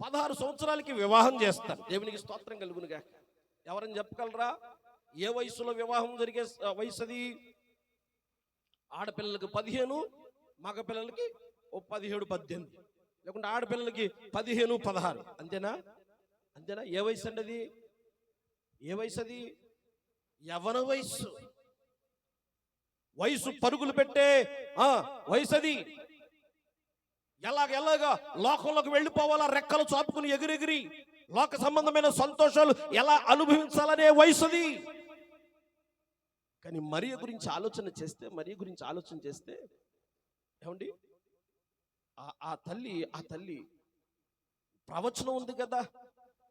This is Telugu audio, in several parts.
16 సంవత్సరాలకి వివాహం చేస్తారు. దేవునికి స్తోత్రం కలుగునుగా. ఎవరని చెప్పగలరా? ఏ వయసులో వివాహం జరిగే వయసు అది? ఆడపిల్లలకి 15, మగపిల్లలకి 17, 18, లేకుంటే ఆడపిల్లలకి 15, 16. అంతేనా? అంతేనా? ఏ వయసు అండి అది? ఏ వయసు అది? యవ్వన వయసు. వయసు పరుగులు పెట్టే వయసు అది. ఎలాగా లోకంలోకి వెళ్ళిపోవాలా, రెక్కలు చాపుకుని ఎగిరెగిరి లోక సంబంధమైన సంతోషాలు ఎలా అనుభవించాలనే వయసు అది. కానీ మరియ గురించి ఆలోచన చేస్తే ఏమండి, ఆ తల్లి ప్రవచనం ఉంది కదా,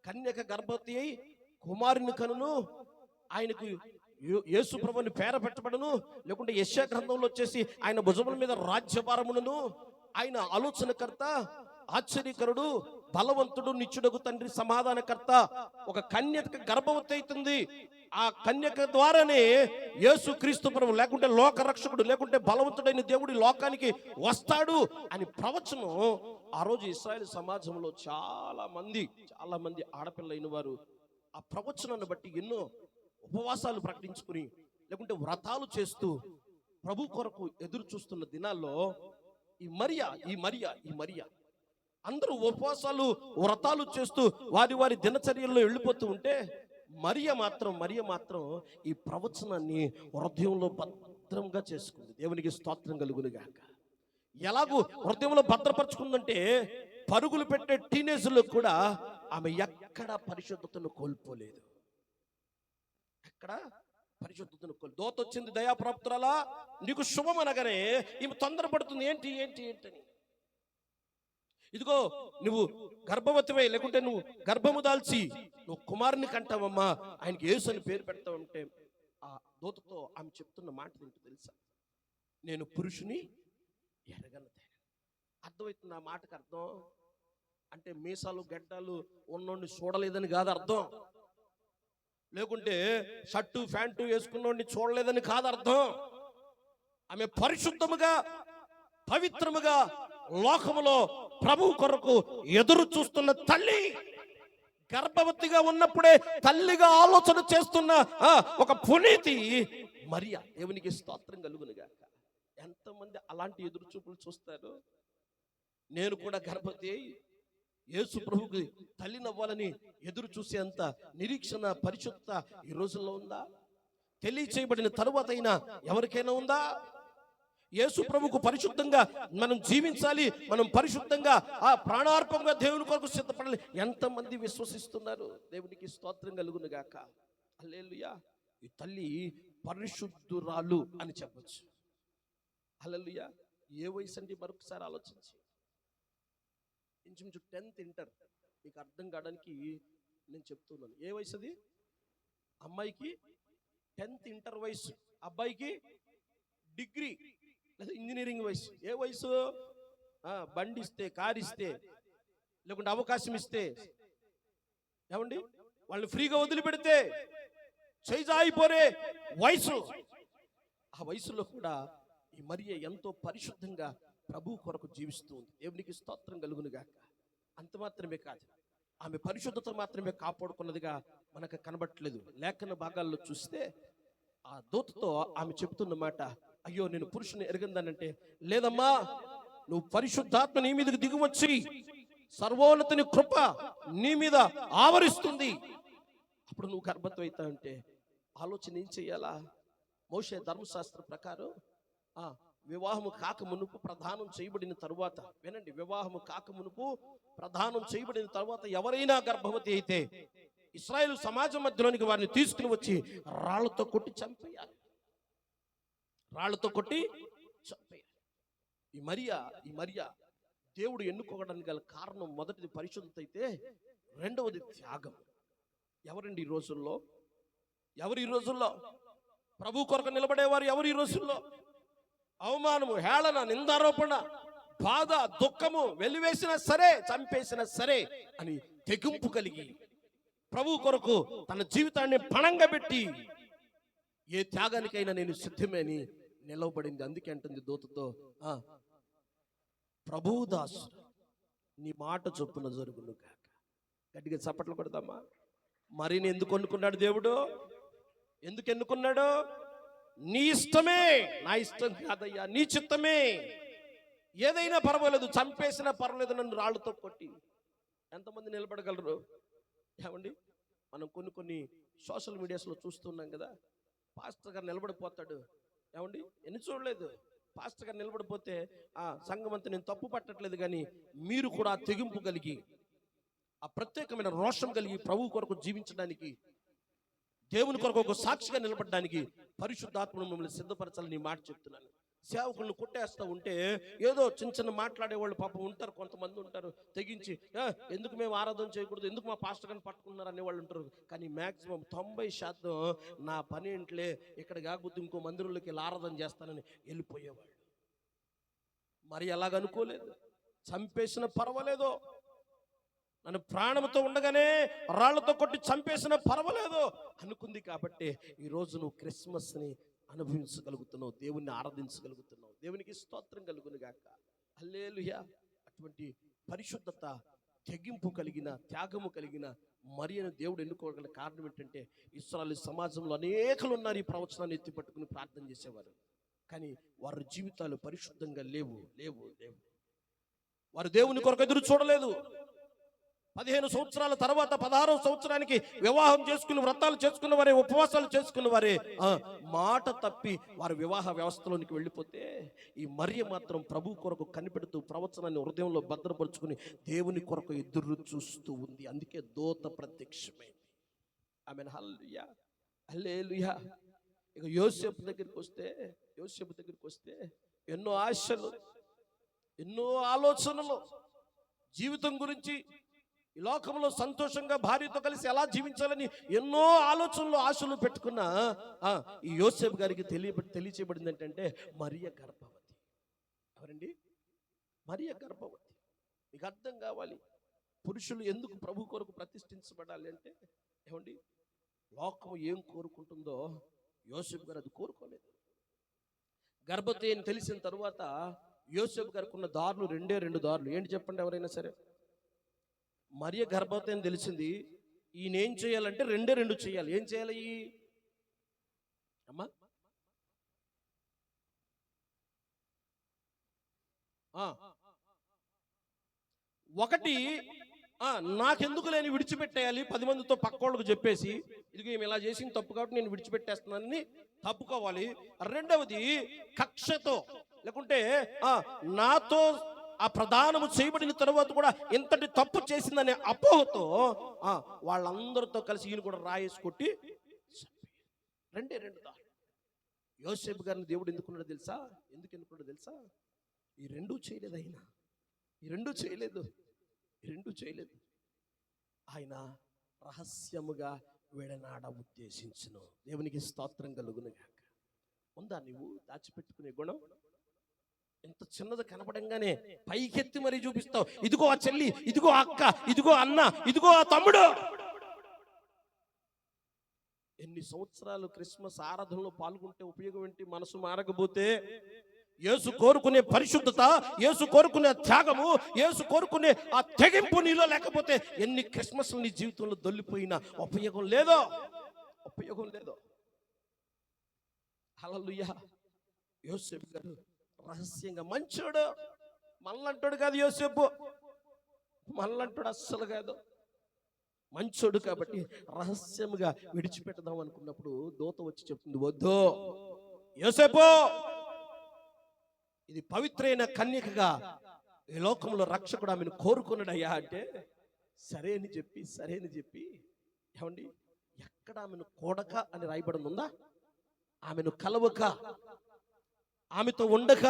కన్యక గర్భవతి అయి కుమారుని కనును, ఆయనకు యేసు ప్రభువుని పేర పెట్టబడును, లేకుంటే యెషయా గ్రంథంలో వచ్చేసి ఆయన భుజముల మీద రాజ్యభారమును, ఆయన ఆలోచనకర్త, ఆశ్చర్యకరుడు, బలవంతుడు, నిత్యుడగు తండ్రి, సమాధానకర్త. ఒక కన్యక గర్భవతి అవుతుంది. ఆ కన్యక ద్వారానే యేసు క్రీస్తు ప్రభువు, లేకుంటే లోక రక్షకుడు, లేకుంటే బలవంతుడైన దేవుడి లోకానికి వస్తాడు అని ప్రవచనం ఆ రోజు ఇశ్రాయేలు సమాజంలో చాలా మంది ఆడపిల్లైన వారు ఆ ప్రవచనాన్ని బట్టి ఎన్నో ఉపవాసాలు ప్రకటించుకుని, లేకుంటే వ్రతాలు చేస్తూ ప్రభు కొరకు ఎదురు చూస్తున్న దినాల్లో ఈ మరియ అందరూ ఉపవాసాలు వ్రతాలు చేస్తూ వారి దినచర్యల్లో వెళ్ళిపోతూ ఉంటే, మరియ మాత్రం ఈ ప్రవచనాన్ని హృదయంలో భద్రంగా చేసుకుంది. దేవునికి స్తోత్రం కలుగునుగాక. ఎలాగూ హృదయంలో భద్రపరుచుకుందంటే, పరుగులు పెట్టే టీనేజ్లో కూడా ఆమె ఎక్కడ పరిశుద్ధతను కోల్పోలేదు. దోత వచ్చింది, దయాప్రాప్తురాలా నీకు శుభం అనగానే ఈమె తొందరపడుతుంది. ఏంటి అని. ఇదిగో నువ్వు గర్భవతివై, లేకుంటే నువ్వు గర్భము దాల్చి నువ్వు కుమారుని కంటావమ్మా, ఆయనకి యేసు అని పేరు పెడతావంటే, ఆ దూతతో ఆమె చెప్తున్న మాట ఏంటో తెలుసా? నేను పురుషుని ఎరగను. అర్థమవుతుంది ఆ మాటకు అర్థం? అంటే మీసాలు గడ్డాలు ఉన్నోడిని చూడలేదని కాదు అర్థం, లేకుంటే షర్టు ప్యాంటు వేసుకున్నోడిని చూడలేదని కాదు అర్థం. ఆమె పరిశుద్ధముగా, పవిత్రముగా లోకములో ప్రభు కొరకు ఎదురు చూస్తున్న తల్లి, గర్భవతిగా ఉన్నప్పుడే తల్లిగా ఆలోచన చేస్తున్న ఒక పునీతి మరియ. దేవునికి స్తోత్రం కలుగునుగాక. ఎంతమంది అలాంటి ఎదురు చూపులు చూస్తారు? నేను కూడా గర్భవతి అయి యేసు ప్రభుకి తల్లినవ్వాలని ఎదురు చూసేంత నిరీక్షణ, పరిశుద్ధత ఈ రోజుల్లో ఉందా? తెలియచేయబడిన తరువాత అయినా ఎవరికైనా ఉందా? యేసు ప్రభుకు పరిశుద్ధంగా మనం జీవించాలి, మనం పరిశుద్ధంగా ఆ ప్రాణార్పంగా దేవుని కొరకు సిద్ధపడాలి. ఎంతమంది విశ్వసిస్తున్నారు? దేవునికి స్తోత్రం కలుగునుగాక. హల్లెలూయా. ఈ తల్లి పరిశుద్ధురాలు అని చెప్పొచ్చు. హల్లెలూయా. ఏ వయసు అండి? మరొకసారి ఆలోచించి, ఇంచుమించు 10th ఇంటర్. మీకు అర్థం కావడానికి నేను చెప్తున్నాను. ఏ వయసు అది? అమ్మాయికి 10th ఇంటర్ వయసు, అబ్బాయికి డిగ్రీ లేదా ఇంజనీరింగ్ వయసు. ఏ వయసు? బండి ఇస్తే, కారు ఇస్తే, లేకుంటే అవకాశం ఇస్తే, ఏమండి వాళ్ళు ఫ్రీగా వదిలిపెడితే చేయిపోరే వయసు. ఆ వయసులో కూడా ఈ మరియ ఎంతో పరిశుద్ధంగా ప్రభు కొరకు జీవిస్తూ ఉంది. దేవునికి స్తోత్రం కలుగునుగాక. అంత మాత్రమే కాదు, ఆమె పరిశుద్ధత మాత్రమే కాపాడుకున్నదిగా మనకు కనబట్టలేదు. లేఖన భాగాల్లో చూస్తే ఆ దూతతో ఆమె చెప్తున్న మాట, అయ్యో నేను పురుషుని ఎరగందానంటే, లేదమ్మా, నువ్వు పరిశుద్ధాత్మ నీ మీదకి దిగువచ్చి సర్వోన్నతుని కృప నీ మీద ఆవరిస్తుంది, అప్పుడు నువ్వు గర్భవతి అవుతావంటే ఆలోచన ఏం చెయ్యాలా? మోషే ధర్మశాస్త్ర ప్రకారం వివాహము కాక మునుపు ప్రదానం చేయబడిన తరువాత, వినండి, వివాహము కాక మునుపు ప్రదానం చేయబడిన తరువాత ఎవరైనా గర్భవతి అయితే ఇశ్రాయేలు సమాజం మధ్యలోనికి వారిని తీసుకుని వచ్చి రాళ్లతో కొట్టి చంపేయాలి. ఈ మరియ దేవుడు ఎన్నుకోవడానికి గల కారణం మొదటిది పరిశుద్ధత అయితే, రెండవది త్యాగం. ఎవరండి ఈ రోజుల్లో? ఎవరు ఈ రోజుల్లో ప్రభు కొరకు నిలబడేవారు? ఎవరు ఈ రోజుల్లో? అవమానము, హేళన, నిందారోపణ, బాధ, దుఃఖము వెలివేసినా సరే, చంపేసినా సరే అని తెగింపు కలిగి ప్రభు కొరకు తన జీవితాన్ని పణంగా పెట్టి ఏ త్యాగానికైనా నేను సిద్ధమే అని నిలవబడింది. అందుకే అంటుంది దూతతో, ప్రభుదాసు నీ మాట చొప్పున జరుగును కాక. గట్టిగా చప్పట్లు కొడదామా? మరిని ఎందుకు ఎన్నుకున్నాడు దేవుడు? ఎందుకు ఎన్నుకున్నాడు? నీ ఇష్టమే, నా ఇష్టం కాదయ్యా, నీ చిత్తమే. ఏదైనా పర్వాలేదు, చంపేసినా పర్వాలేదు, నన్ను రాళ్ళతో కొట్టి. ఎంతమంది నిలబడగలరు? ఏమండి, మనం కొన్ని సోషల్ మీడియాస్లో చూస్తున్నాం కదా, పాస్టర్ గారు నిలబడిపోతాడు. ఏమండి, ఎన్ని చూడలేదు? పాస్టర్ గారు నిలబడిపోతే ఆ సంఘం అంతా, నేను తప్పు పట్టట్లేదు కానీ మీరు కూడా తెగింపు కలిగి, ఆ ప్రత్యేకమైన రోషం కలిగి ప్రభు కొరకు జీవించడానికి, దేవుని కొరకు ఒక సాక్షిగా నిలబడడానికి పరిశుద్ధాత్మను మిమ్మల్ని సిద్ధపరచాలని నీ మాట చెప్తున్నాను. సేవకులను కొట్టేస్తూ ఉంటే ఏదో చిన్న మాట్లాడేవాళ్ళు పాపం ఉంటారు, కొంతమంది ఉంటారు తెగించి, ఎందుకు మేము ఆరాధన చేయకూడదు, ఎందుకు మా పాస్టర్ గారిని పట్టుకున్నారు అనేవాళ్ళు ఉంటారు. కానీ మ్యాక్సిమం 90% నా పని ఏంట్లే, ఇక్కడ కాకపోతే ఇంకో మందిరంలోకి వెళ్ళి ఆరాధన చేస్తానని వెళ్ళిపోయేవాళ్ళు. మరి అలాగనుకోలేదు. చంపేసిన పర్వాలేదు, నన్ను ప్రాణంతో ఉండగానే రాళ్లతో కొట్టి చంపేసిన పర్వాలేదు అనుకుంది. కాబట్టి ఈరోజు నువ్వు క్రిస్మస్ని అనుభవించగలుగుతున్నావు, దేవుణ్ణి ఆరాధించగలుగుతున్నావు. దేవునికి స్తోత్రం కలుగును గాక. హల్లెలూయా. అటువంటి పరిశుద్ధత, తెగింపు కలిగిన, త్యాగము కలిగిన మరియను దేవుడు ఎన్నుకోగల కారణం ఏంటంటే, ఇశ్రాయేలు సమాజంలో అనేకులు ఉన్నారు ఈ ప్రవచనాన్ని ఎత్తి పట్టుకుని ప్రార్థన చేసేవారు, కానీ వారి జీవితాలు పరిశుద్ధంగా లేవు. వారు దేవుని కొరకు ఎదురు చూడలేదు. 15 సంవత్సరాల తర్వాత 16వ సంవత్సరానికి వివాహం చేసుకుని వ్రతాలు చేసుకున్న వారే, ఉపవాసాలు చేసుకున్న వారే మాట తప్పి వారి వివాహ వ్యవస్థలోనికి వెళ్ళిపోతే, ఈ మరియ మాత్రం ప్రభు కొరకు కనిపెడుతూ ప్రవచనాన్ని హృదయంలో భద్రపరుచుకుని దేవుని కొరకు ఎదురు చూస్తూ ఉంది. అందుకే దూత ప్రత్యక్షమైంది. ఆమేన్. హల్లెలూయా, హల్లెలూయా. ఇక యోసేపు దగ్గరికి వస్తే ఎన్నో ఆశలు, ఎన్నో ఆలోచనలు, జీవితం గురించి, ఈ లోకంలో సంతోషంగా భార్యతో కలిసి ఎలా జీవించాలని ఎన్నో ఆలోచనలు, ఆశలు పెట్టుకున్న ఈ యోసేపు గారికి తెలియచేయబడింది ఏంటంటే, మరియ గర్భవతి. ఎవరండి? మరియ గర్భవతి. మీకు అర్థం కావాలి, పురుషులు ఎందుకు ప్రభు కొరకు ప్రతిష్ఠించబడాలి అంటే, ఏమండి, లోకం ఏం కోరుకుంటుందో యోసేపు గారు అది కోరుకోలేదు. గర్భవతి అని తెలిసిన తర్వాత యోసేపు గారికి ఉన్న దారులు రెండు దారులు. ఏంటి చెప్పండి ఎవరైనా సరే? మరియ గర్భవతి అని తెలిసింది, ఈయన ఏం చేయాలంటే రెండు చేయాలి. ఏం చేయాలి అమ్మా? ఒకటి, నాకెందుకు లేని విడిచిపెట్టేయాలి, 10 మందితో పక్కోళ్ళకు చెప్పేసి, ఇదిగో ఈమె ఇలా చేసింది తప్పు కాబట్టి నేను విడిచిపెట్టేస్తున్నానని తప్పుకోవాలి. రెండవది, కక్షతో, లేకుంటే నాతో ఆ ప్రదానము చేయబడిన తర్వాత కూడా ఇంతటి తప్పు చేసిందనే అపోహతో వాళ్ళందరితో కలిసి ఈయన కూడా రాయేసి కొట్టి రెండు దారులు. యోసేపు గారిని దేవుడు ఎందుకు ఎన్నుకున్నాడో తెలుసా? ఈ రెండూ చేయలేదు ఆయన. ఈ రెండూ చేయలేదు. ఆయన రహస్యముగా విడనాడ ఉద్దేశించును. దేవునికి స్తోత్రం కలుగును గాక. ఉందా నీవు దాచిపెట్టుకునే గుణం? ఎంత చిన్నది కనపడంగానే పైకెత్తి మరీ చూపిస్తావు. ఇదిగో ఆ చెల్లి, ఇదిగో ఆ అక్క, ఇదిగో అన్న, ఇదిగో ఆ తమ్ముడు. ఎన్ని సంవత్సరాలు క్రిస్మస్ ఆరాధనలో పాల్గొంటే ఉపయోగం ఏంటి? మనసు మారకపోతే, యేసు కోరుకునే పరిశుద్ధత, యేసు కోరుకునే త్యాగము, యేసు కోరుకునే ఆ తెగింపు నీలో లేకపోతే ఎన్ని క్రిస్మస్లు నీ జీవితంలో దొల్లిపోయినా ఉపయోగం లేదో. హల్లెలూయా. యోసేపు గారు రహస్యంగా, మంచోడు, మళ్ళంటాడు కాదు యోసేపు, మళ్ళంటాడు అస్సలు కాదు, మంచోడు కాబట్టి రహస్యముగా విడిచిపెట్టదాం అనుకున్నప్పుడు దూత వచ్చి చెప్తుంది, వద్దు యోసేపు, ఇది పవిత్రైన కన్యకగా ఈ లోకంలో రక్షకుడు ఆమెను కోరుకున్నాడయ్యా అంటే, సరే అని చెప్పి ఏమండి, ఎక్కడ ఆమెను కూడక అని రాయబడి ఉందా? ఆమెను కలవక, ఆమెతో ఉండక,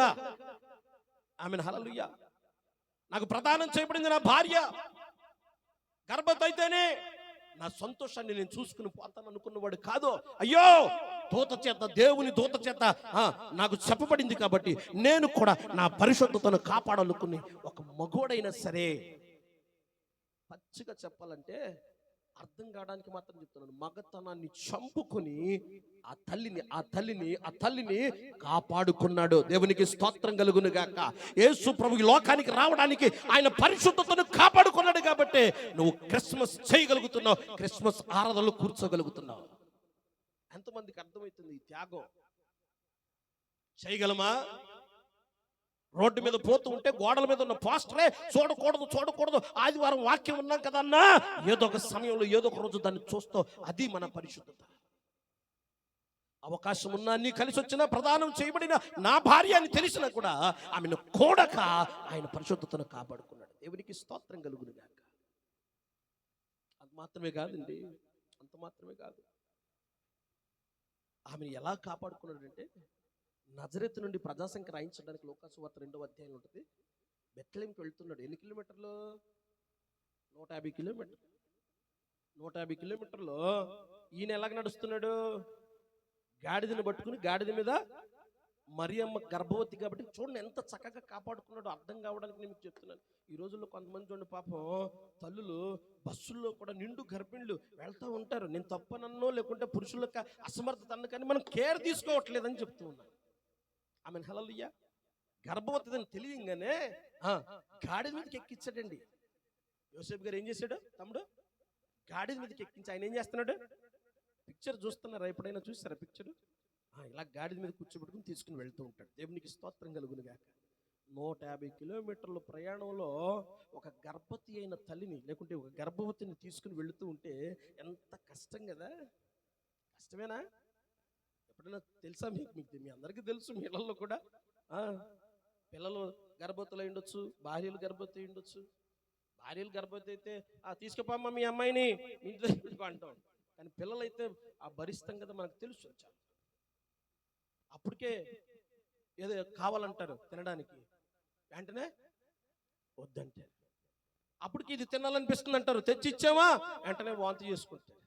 ఆమెను హల్లెలూయా, నాకు ప్రదానం చేయబడింది నా భార్య, గర్భవతి అయితేనే నా సంతోషాన్ని నేను చూసుకుని పోతాను అనుకున్నవాడు కాదు. అయ్యో, దేవుని దూత చేత నాకు చెప్పబడింది కాబట్టి నేను కూడా నా పరిశుద్ధతను కాపాడాలనుకుని ఒక మగోడైనా సరే, పచ్చిగా చెప్పాలంటే అర్థం కావడానికి మాత్రం చెప్తున్నాను. మగతనాన్ని చంపుకొని ఆ తల్లిని కాపాడుకున్నాడు. దేవునికి స్తోత్రం కలుగును గాక. యేసు ప్రభు ఈ లోకానికి రావడానికి ఆయన పరిశుద్ధతను కాపాడుకున్నాడు కాబట్టి నువ్వు క్రిస్మస్ చేయగలుగుతున్నావు, క్రిస్మస్ ఆరాధనలో కూర్చోగలుగుతున్నావు. ఎంతమందికి అర్థమవుతుంది ఈ త్యాగం? చేయగలమా? రోడ్డు మీద పోతూ ఉంటే గోడల మీద ఉన్న పోస్టరే చూడకూడదు, ఆదివారం వాక్యం ఉన్నాం కదా అన్నా, ఏదో ఒక సమయంలో ఏదో ఒక రోజు దాన్ని చూస్తావు. అది మన పరిశుద్ధత. అవకాశం ఉన్నా, నీ కలిసి వచ్చిన ప్రదానం చేయబడిన నా భార్య అని తెలిసినా కూడా ఆమెను కూడక ఆయన పరిశుద్ధతను కాపాడుకున్నాడు. దేవునికి స్తోత్రం కలుగును గాక. అంత మాత్రమే కాదండి, అంత మాత్రమే కాదు. ఆమెను ఎలా కాపాడుకున్నాడంటే, నజరేతు నుండి ప్రజాసంఖ్య రాయించడానికి లోకాసు వార్త 2వ అధ్యాయం ఉంటుంది. బెత్లెహేంకి వెళ్తున్నాడు. ఎన్ని కిలోమీటర్లు? 150 కిలోమీటర్లు. 150 కిలోమీటర్లు ఈయన ఎలాగ నడుస్తున్నాడు? గాడిదని పట్టుకుని, గాడిద మీద మరియమ్మ గర్భవతి కాబట్టి చూడండి ఎంత చక్కగా కాపాడుకున్నాడో. అర్థం కావడానికి నేను మీకు చెప్తున్నాను. ఈ రోజుల్లో కొంతమంది చూడండి పాపం తల్లులు బస్సుల్లో కూడా నిండు గర్భిణులు వెళ్తూ ఉంటారు. నేను తప్పనన్నో లేకుంటే పురుషులకు అసమర్థత అన్న కానీ మనం కేర్ తీసుకోవట్లేదని చెప్తూ ఉన్నాను. ఆమె హల్లెలూయా. గర్భవతి అని తెలియంగానే గాడిద మీదకి ఎక్కించాడండి. యోసేపు గారు ఏం చేశాడు? తమ్ముడు గాడిద మీదకి ఎక్కించి ఆయన ఏం చేస్తున్నాడు? పిక్చర్ చూస్తున్నారా? ఎప్పుడైనా చూస్తారా పిక్చర్? ఇలా గాడిద మీద కూర్చోబెట్టుకుని తీసుకుని వెళ్తూ ఉంటాడు. దేవునికి స్తోత్రం కలుగును గాక. 150 కిలోమీటర్ల ప్రయాణంలో ఒక గర్భవతి అయిన తల్లిని లేకుంటే ఒక గర్భవతిని తీసుకుని వెళుతూ ఉంటే ఎంత కష్టం కదా. కష్టమేనా? ఎప్పుడైనా తెలుసా మీకు? మీ అందరికీ తెలుసు. మీ ఇళ్ళల్లో కూడా పిల్లలు గర్భవతులు అయి ఉండొచ్చు, భార్యలు గర్భవతి అయి ఉండొచ్చు. భార్యలు గర్భవతి అయితే తీసుకుపోమ్మా మీ అమ్మాయిని మీ ఇంటి దగ్గర అంటాం. కానీ పిల్లలైతే భరిస్తాం కదా, మనకు తెలుసు. అప్పటికే ఏదో కావాలంటారు తినడానికి, వెంటనే వద్దంటే అప్పటికి ఇది తినాలనిపిస్తుంది అంటారు, తెచ్చి ఇచ్చామా వెంటనే వాంతి చేసుకుంటారు.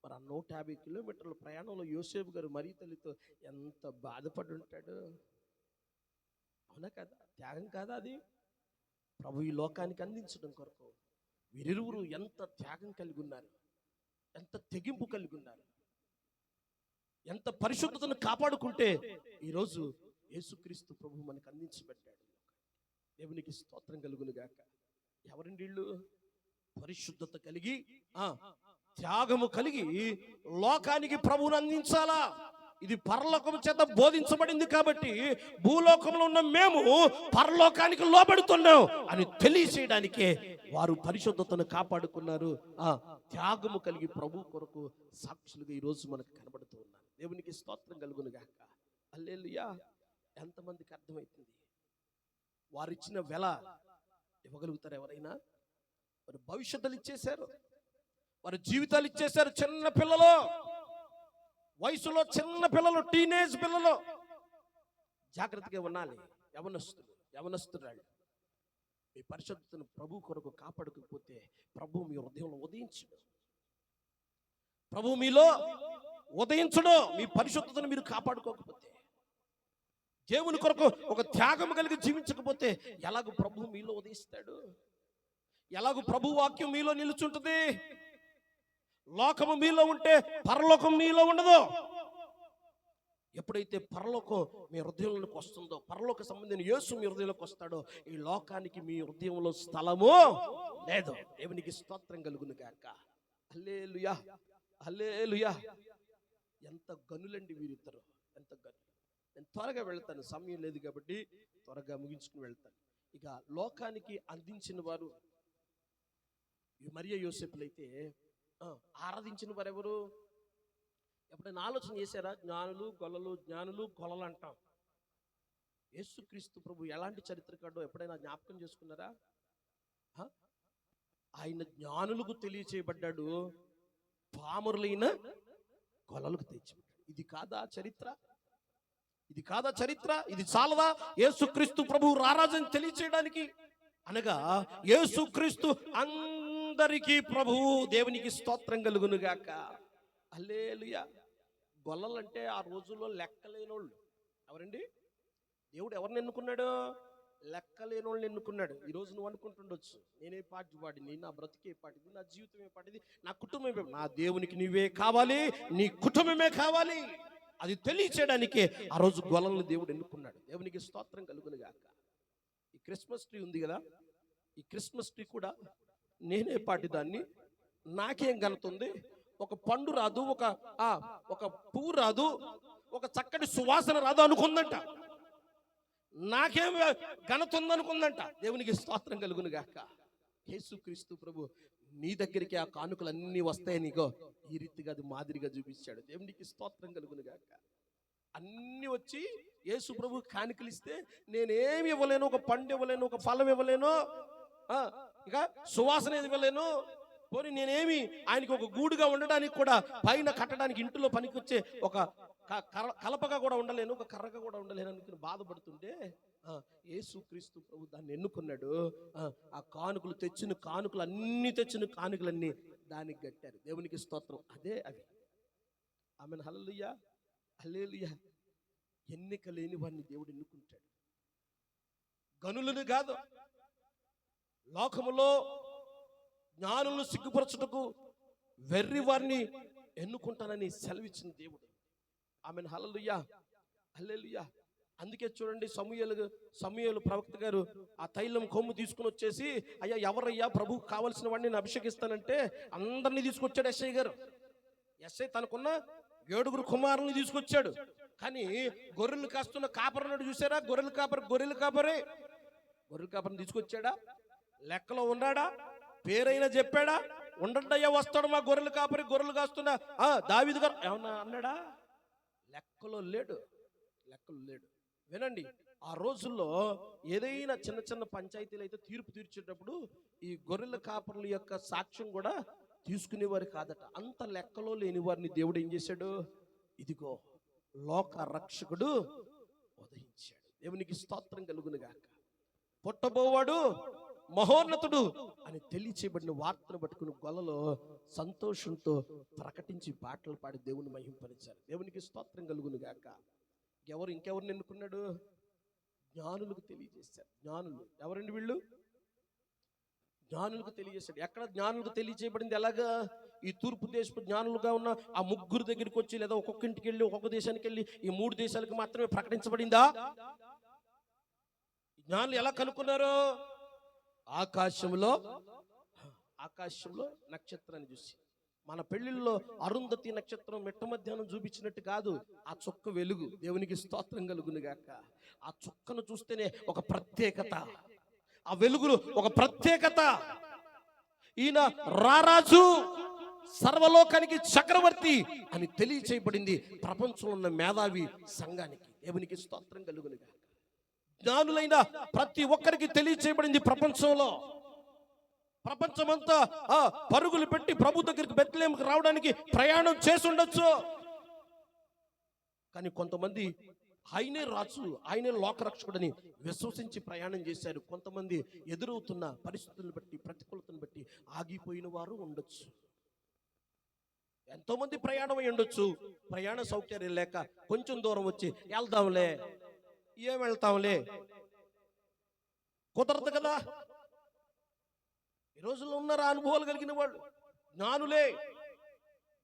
మరి 150 కిలోమీటర్ల ప్రయాణంలో యోసేపు గారు మరీ తల్లితో ఎంత బాధపడి ఉంటాడు. అవునా కదా? త్యాగం కాదా అది? ప్రభు ఈ లోకానికి అందించడం కొరకు వీరిరువురు ఎంత త్యాగం కలిగి ఉన్నారు, ఎంత తెగింపు కలిగి ఉన్నారు, ఎంత పరిశుద్ధతను కాపాడుకుంటే ఈరోజు యేసుక్రీస్తు ప్రభు మనకు అందించబడ్డాడు. దేవునికి స్తోత్రం కలుగును గాక. ఎవరండి వీళ్ళు? పరిశుద్ధత కలిగి త్యాగము కలిగి లోకానికి ప్రభువును అందించాలా. ఇది పరలోకం చేత బోధించబడింది కాబట్టి భూలోకంలో ఉన్న మేము పరలోకానికి లోబడుతున్నాం అని తెలియచేయడానికే వారు పరిశుద్ధతను కాపాడుకున్నారు. త్యాగము కలిగి ప్రభు కొరకు సాక్షులుగా ఈరోజు మనకు కనబడుతూ ఉన్నారు. దేవునికి స్తోత్రం కలుగును గాక. హల్లెలూయా. ఎంతమందికి అర్థమవుతుంది? వారిచ్చిన వెల ఇవ్వగలుగుతారు ఎవరైనా? వారి భవిష్యత్తులు ఇచ్చేశారు, వారి జీవితాలు ఇచ్చేశారు. చిన్న పిల్లలు, వయసులో చిన్న పిల్లలు, టీనేజ్ పిల్లలు జాగ్రత్తగా ఉండాలి. యవనస్తురాళ్ళు మీ పరిశుద్ధతను ప్రభు కొరకు కాపాడుకోకపోతే ప్రభు మీ హృదయంలో ఉదయించడు. ప్రభు మీలో ఉదయించడు. మీ పరిశుద్ధతను మీరు కాపాడుకోకపోతే, దేవుని కొరకు ఒక త్యాగం కలిగి జీవించకపోతే ఎలాగో ప్రభు మీలో ఉదయిస్తాడు? ఎలాగో ప్రభు వాక్యం మీలో నిలుచుంటుంది? లోకము మీలో ఉంటే పరలోకం మీలో ఉండదు. ఎప్పుడైతే పరలోకం మీ హృదయంలోకి వస్తుందో, పరలోక సంబంధించిన యేసు మీ హృదయంలోకి వస్తాడో, ఈ లోకానికి మీ హృదయంలో స్థలము లేదు. దేవునికి స్తోత్రం కలుగును గాక. హల్లెలూయా, హల్లెలూయా. ఎంత గనులండి వీరిద్దరు, ఎంత గనులు. నేను త్వరగా వెళ్తాను, సమయం లేదు కాబట్టి త్వరగా ముగించుకుని వెళ్తాను. ఇక లోకానికి అందించిన వారు మరియ యోసేపులైతే ఆరాధించిన వారు ఎవరు? ఎప్పుడైనా ఆలోచన చేశారా? జ్ఞానులు గొల్లలు అంటాం. యేసుక్రీస్తు ప్రభు ఎలాంటి చరిత్రకాడో ఎప్పుడైనా జ్ఞాపకం చేసుకున్నారా? ఆయన జ్ఞానులకు తెలియచేయబడ్డాడు, పామరులైన గొల్లలకు తెచ్చిబడ్డాడు. ఇది కాదా చరిత్ర? ఇది కాదా చరిత్ర? ఇది చాలదా యేసుక్రీస్తు ప్రభు రారాజని తెలియచేయడానికి? అనగా యేసుక్రీస్తు అందరికీ ప్రభు. దేవునికి స్తోత్రం కలుగును గాక. హల్లెలూయా. గొల్లలంటే ఆ రోజుల్లో లెక్కలేనోళ్ళు. ఎవరండి? దేవుడు ఎవరిని ఎన్నుకున్నాడు? లెక్కలేని వాళ్ళని ఎన్నుకున్నాడు. ఈరోజు నువ్వు అనుకుంటుండొచ్చు, నేనే పాటి వాడిని, నా బ్రతికే పాటిది, నా జీవితమే పాటిది, నా కుటుంబమే. నా దేవునికి నీవే కావాలి, నీ కుటుంబమే కావాలి. అది తెలియచేయడానికే ఆ రోజు గొల్లలను దేవుడు ఎన్నుకున్నాడు. దేవునికి స్తోత్రం కలుగును గాక. ఈ క్రిస్మస్ ట్రీ ఉంది కదా, ఈ క్రిస్మస్ ట్రీ కూడా నేనే పాటిదాన్ని, నాకేం కలుగుతుంది? ఒక పండు రాదు, ఒక పువ్వు రాదు, ఒక చక్కటి సువాసన రాదు అనుకుందంట. నాకేం ఘనత ఉందనుకుందంట. దేవునికి స్తోత్రం కలుగును గాక. యేసుక్రీస్తు ప్రభు నీ దగ్గరికి ఆ కానుకలు అన్నీ వస్తాయి నీకో, ఈ రీతిగా అది మాదిరిగా చూపించాడు. దేవునికి స్తోత్రం కలుగును గాక. అన్నీ వచ్చి యేసు ప్రభు కానుకలు ఇస్తే నేనేమి ఇవ్వలేను, ఒక పండు ఇవ్వలేను, ఒక ఫలం ఇవ్వలేను, ఇక సువాసన ఇవ్వలేను. పోనీ నేనేమి ఆయనకి ఒక గూడుగా ఉండడానికి కూడా, పైన కట్టడానికి ఇంటిలో పనికొచ్చే ఒక కలపగా కూడా ఉండలేను, ఒక కర్రగా కూడా ఉండలేను అనుకుని బాధపడుతుంటే యేసుక్రీస్తు ప్రభు దాన్ని ఎన్నుకున్నాడు. ఆ కానుకలు తెచ్చిన కానుకలన్నీ దానికి కట్టారు. దేవునికి స్తోత్రం. అదే అవి. ఆమెన్. హల్లెలూయా, హల్లెలూయా. ఎన్నిక లేని వాడిని దేవుడు ఎన్నుకుంటాడు. గనులను కాదు, లోకములో జ్ఞానులను సిగ్గుపరచుటకు వెర్రి వారిని ఎన్నుకుంటానని సెలవిచ్చిన దేవుడు. ఆమెన్. హల్లెలూయా, హల్లెలూయా. అందుకే చూడండి, సమూయేలు ప్రవక్త గారు ఆ తైలం కొమ్ము తీసుకుని వచ్చేసి, అయ్యా ఎవరయ్యా ప్రభువు కావలసిన వాడిని నేను అభిషేకిస్తానంటే అందరినీ తీసుకొచ్చాడు ఎస్ఐ గారు. ఎస్ఐ తనకున్న 7 కుమారుల్ని తీసుకొచ్చాడు. కానీ గొర్రెలు కాస్తున్న కాపరన్నాడు చూసారా, గొర్రెల కాపరిని తీసుకొచ్చాడా? లెక్కలో ఉన్నాడా? పేరైనా చెప్పాడా? ఉండండి అయ్యా వస్తాడు మా గొర్రెలు కాస్తున్నా దావీదు గారు ఏమన్నా అన్నాడా? లెక్కలో లేడు. వినండి, ఆ రోజుల్లో ఏదైనా చిన్న పంచాయతీలు అయితే తీర్పు తీర్చేటప్పుడు ఈ గొర్రెల కాపరుల యొక్క సాక్ష్యం కూడా తీసుకునేవారు కాదట. అంత లెక్కలో లేని వారిని దేవుడు ఏం చేశాడు? ఇదిగో లోక రక్షకుడు ఉదయించాడు. దేవునికి స్తోత్రం కలుగును గాక. పుట్టబోవాడు మహోన్నతుడు అని తెలియచేయబడిన వార్తను పట్టుకుని గొల్లలో సంతోషంతో ప్రకటించి పాటలు పాడి దేవుని మహింపరిచారు. దేవునికి స్తోత్రం కలుగును గాక. ఇంకెవరిని ఎన్నుకున్నాడు? జ్ఞానులకు తెలియజేశారు. జ్ఞానులు ఎవరండి వీళ్ళు? జ్ఞానులకు తెలియజేశాడు. ఎక్కడ జ్ఞానులకు తెలియజేయబడింది? ఎలాగా? ఈ తూర్పు దేశపు జ్ఞానులుగా ఉన్న ఆ 3 దగ్గరికి వచ్చి, లేదా ఒక్కొక్క ఇంటికి వెళ్ళి, ఒక్కొక్క దేశానికి వెళ్ళి ఈ 3 దేశాలకు మాత్రమే ప్రకటించబడిందా? జ్ఞానులు ఎలా కనుక్కున్నారు? ఆకాశంలో నక్షత్రాన్ని చూసి. మన పెళ్లిళ్ళలో అరుంధతి నక్షత్రం మిట్ట మధ్యాహ్నం చూపించినట్టు కాదు, ఆ చుక్క వెలుగు. దేవునికి స్తోత్రం కలుగును గాక. ఆ చుక్కను చూస్తేనే ఒక ప్రత్యేకత, ఆ వెలుగులు ఒక ప్రత్యేకత. ఈయన రారాజు, సర్వలోకానికి చక్రవర్తి అని తెలియచేయబడింది ప్రపంచంలో ఉన్న మేధావి సంఘానికి. దేవునికి స్తోత్రం కలుగును గాక. జ్ఞానులైన ప్రతి ఒక్కరికి తెలియచేయబడింది. ప్రపంచమంతా పరుగులు పెట్టి ప్రభు దగ్గరికి బెత్లెహేముకు రావడానికి ప్రయాణం చేసి ఉండొచ్చు. కానీ కొంతమంది ఆయనే రాజు, ఆయనే లోకరక్షకుడని విశ్వసించి ప్రయాణం చేశారు. కొంతమంది ఎదురవుతున్న పరిస్థితులను బట్టి, ప్రతికూలతను బట్టి ఆగిపోయిన వారు ఉండొచ్చు. ఎంతో మంది ప్రయాణం అయి ఉండొచ్చు. ప్రయాణ సౌకర్యం లేక కొంచెం దూరం వచ్చి వెళ్దాంలే, ఏం వెళ్తాంలే, కుదరదు కదా. ఈ రోజుల్లో ఉన్నారు అనుభవాలు కలిగిన వాళ్ళు, జ్ఞానులే,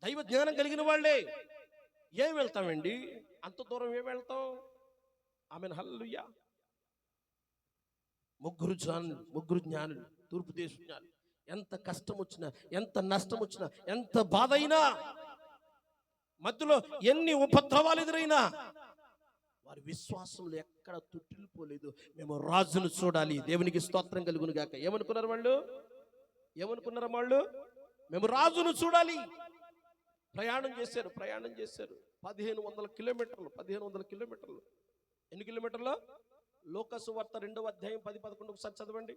దైవ జ్ఞానం కలిగిన వాళ్ళే. ఏం వెళ్తామండి, అంత దూరం ఏం వెళ్తాం? ఆమెన్. హల్లెలూయా. ముగ్గురు జ్ఞానులు, తూర్పు దేశ జ్ఞానులు. ఎంత కష్టం వచ్చినా, ఎంత నష్టం వచ్చినా, ఎంత బాధ అయినా, మధ్యలో ఎన్ని ఉపద్రవాలు ఎదురైనా వారి విశ్వాసంలో ఎక్కడ తుట్టిల్లిపోలేదు. మేము రాజును చూడాలి. దేవునికి స్తోత్రం కలుగును గాక. ఏమనుకున్నారు వాళ్ళు? మేము రాజును చూడాలి. ప్రయాణం చేశారు. 1500 కిలోమీటర్లు. ఎన్ని కిలోమీటర్లు? లోకాసు వార్త 2వ అధ్యాయం 10-11 ఒకసారి చదవండి.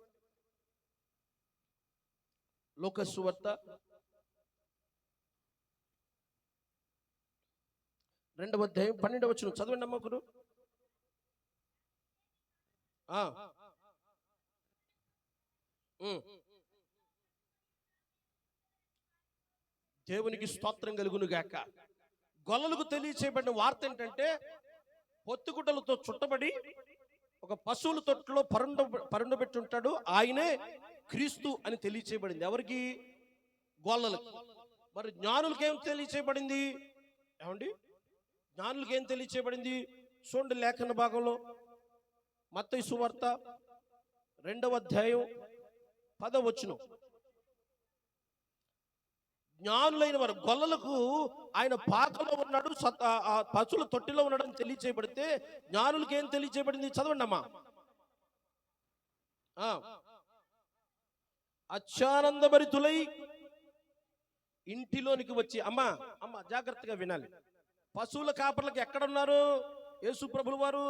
లోకాసు వార్త 2వ అధ్యాయం 12వ వచనం చదవండి అమ్మ. ఒకరు దేవునికి స్తోత్రం కలుగును గాక. గొల్లలకు తెలియచేయబడిన వార్త ఏంటంటే, పొత్తిగుడ్డలతో చుట్టబడి ఒక పశువుల తొట్టులో పరుండబెట్టి ఉంటాడు. ఆయనే క్రీస్తు అని తెలియచేయబడింది. ఎవరికి? గొల్లలకి. మరి జ్ఞానులకి ఏం తెలియచేయబడింది? ఏమండి, జ్ఞానులకి ఏం తెలియచేయబడింది? చూడండి లేఖన భాగంలో మత్తయి సువార్త 2వ అధ్యాయం 10వ వచనం. జ్ఞానులైన వారు, గొల్లలకు ఆయన పాకలో ఉన్నాడు, పశువుల తొట్టిలో ఉన్నాడు అని తెలియచేయబడితే జ్ఞానులకి ఏం తెలియచేయబడింది? చదవండి అమ్మా. అత్యానందభరితులై ఇంటిలోనికి వచ్చి, అమ్మా జాగ్రత్తగా వినాలి. పశువుల కాపర్లకు ఎక్కడున్నారు? యేసు ప్రభుల వారు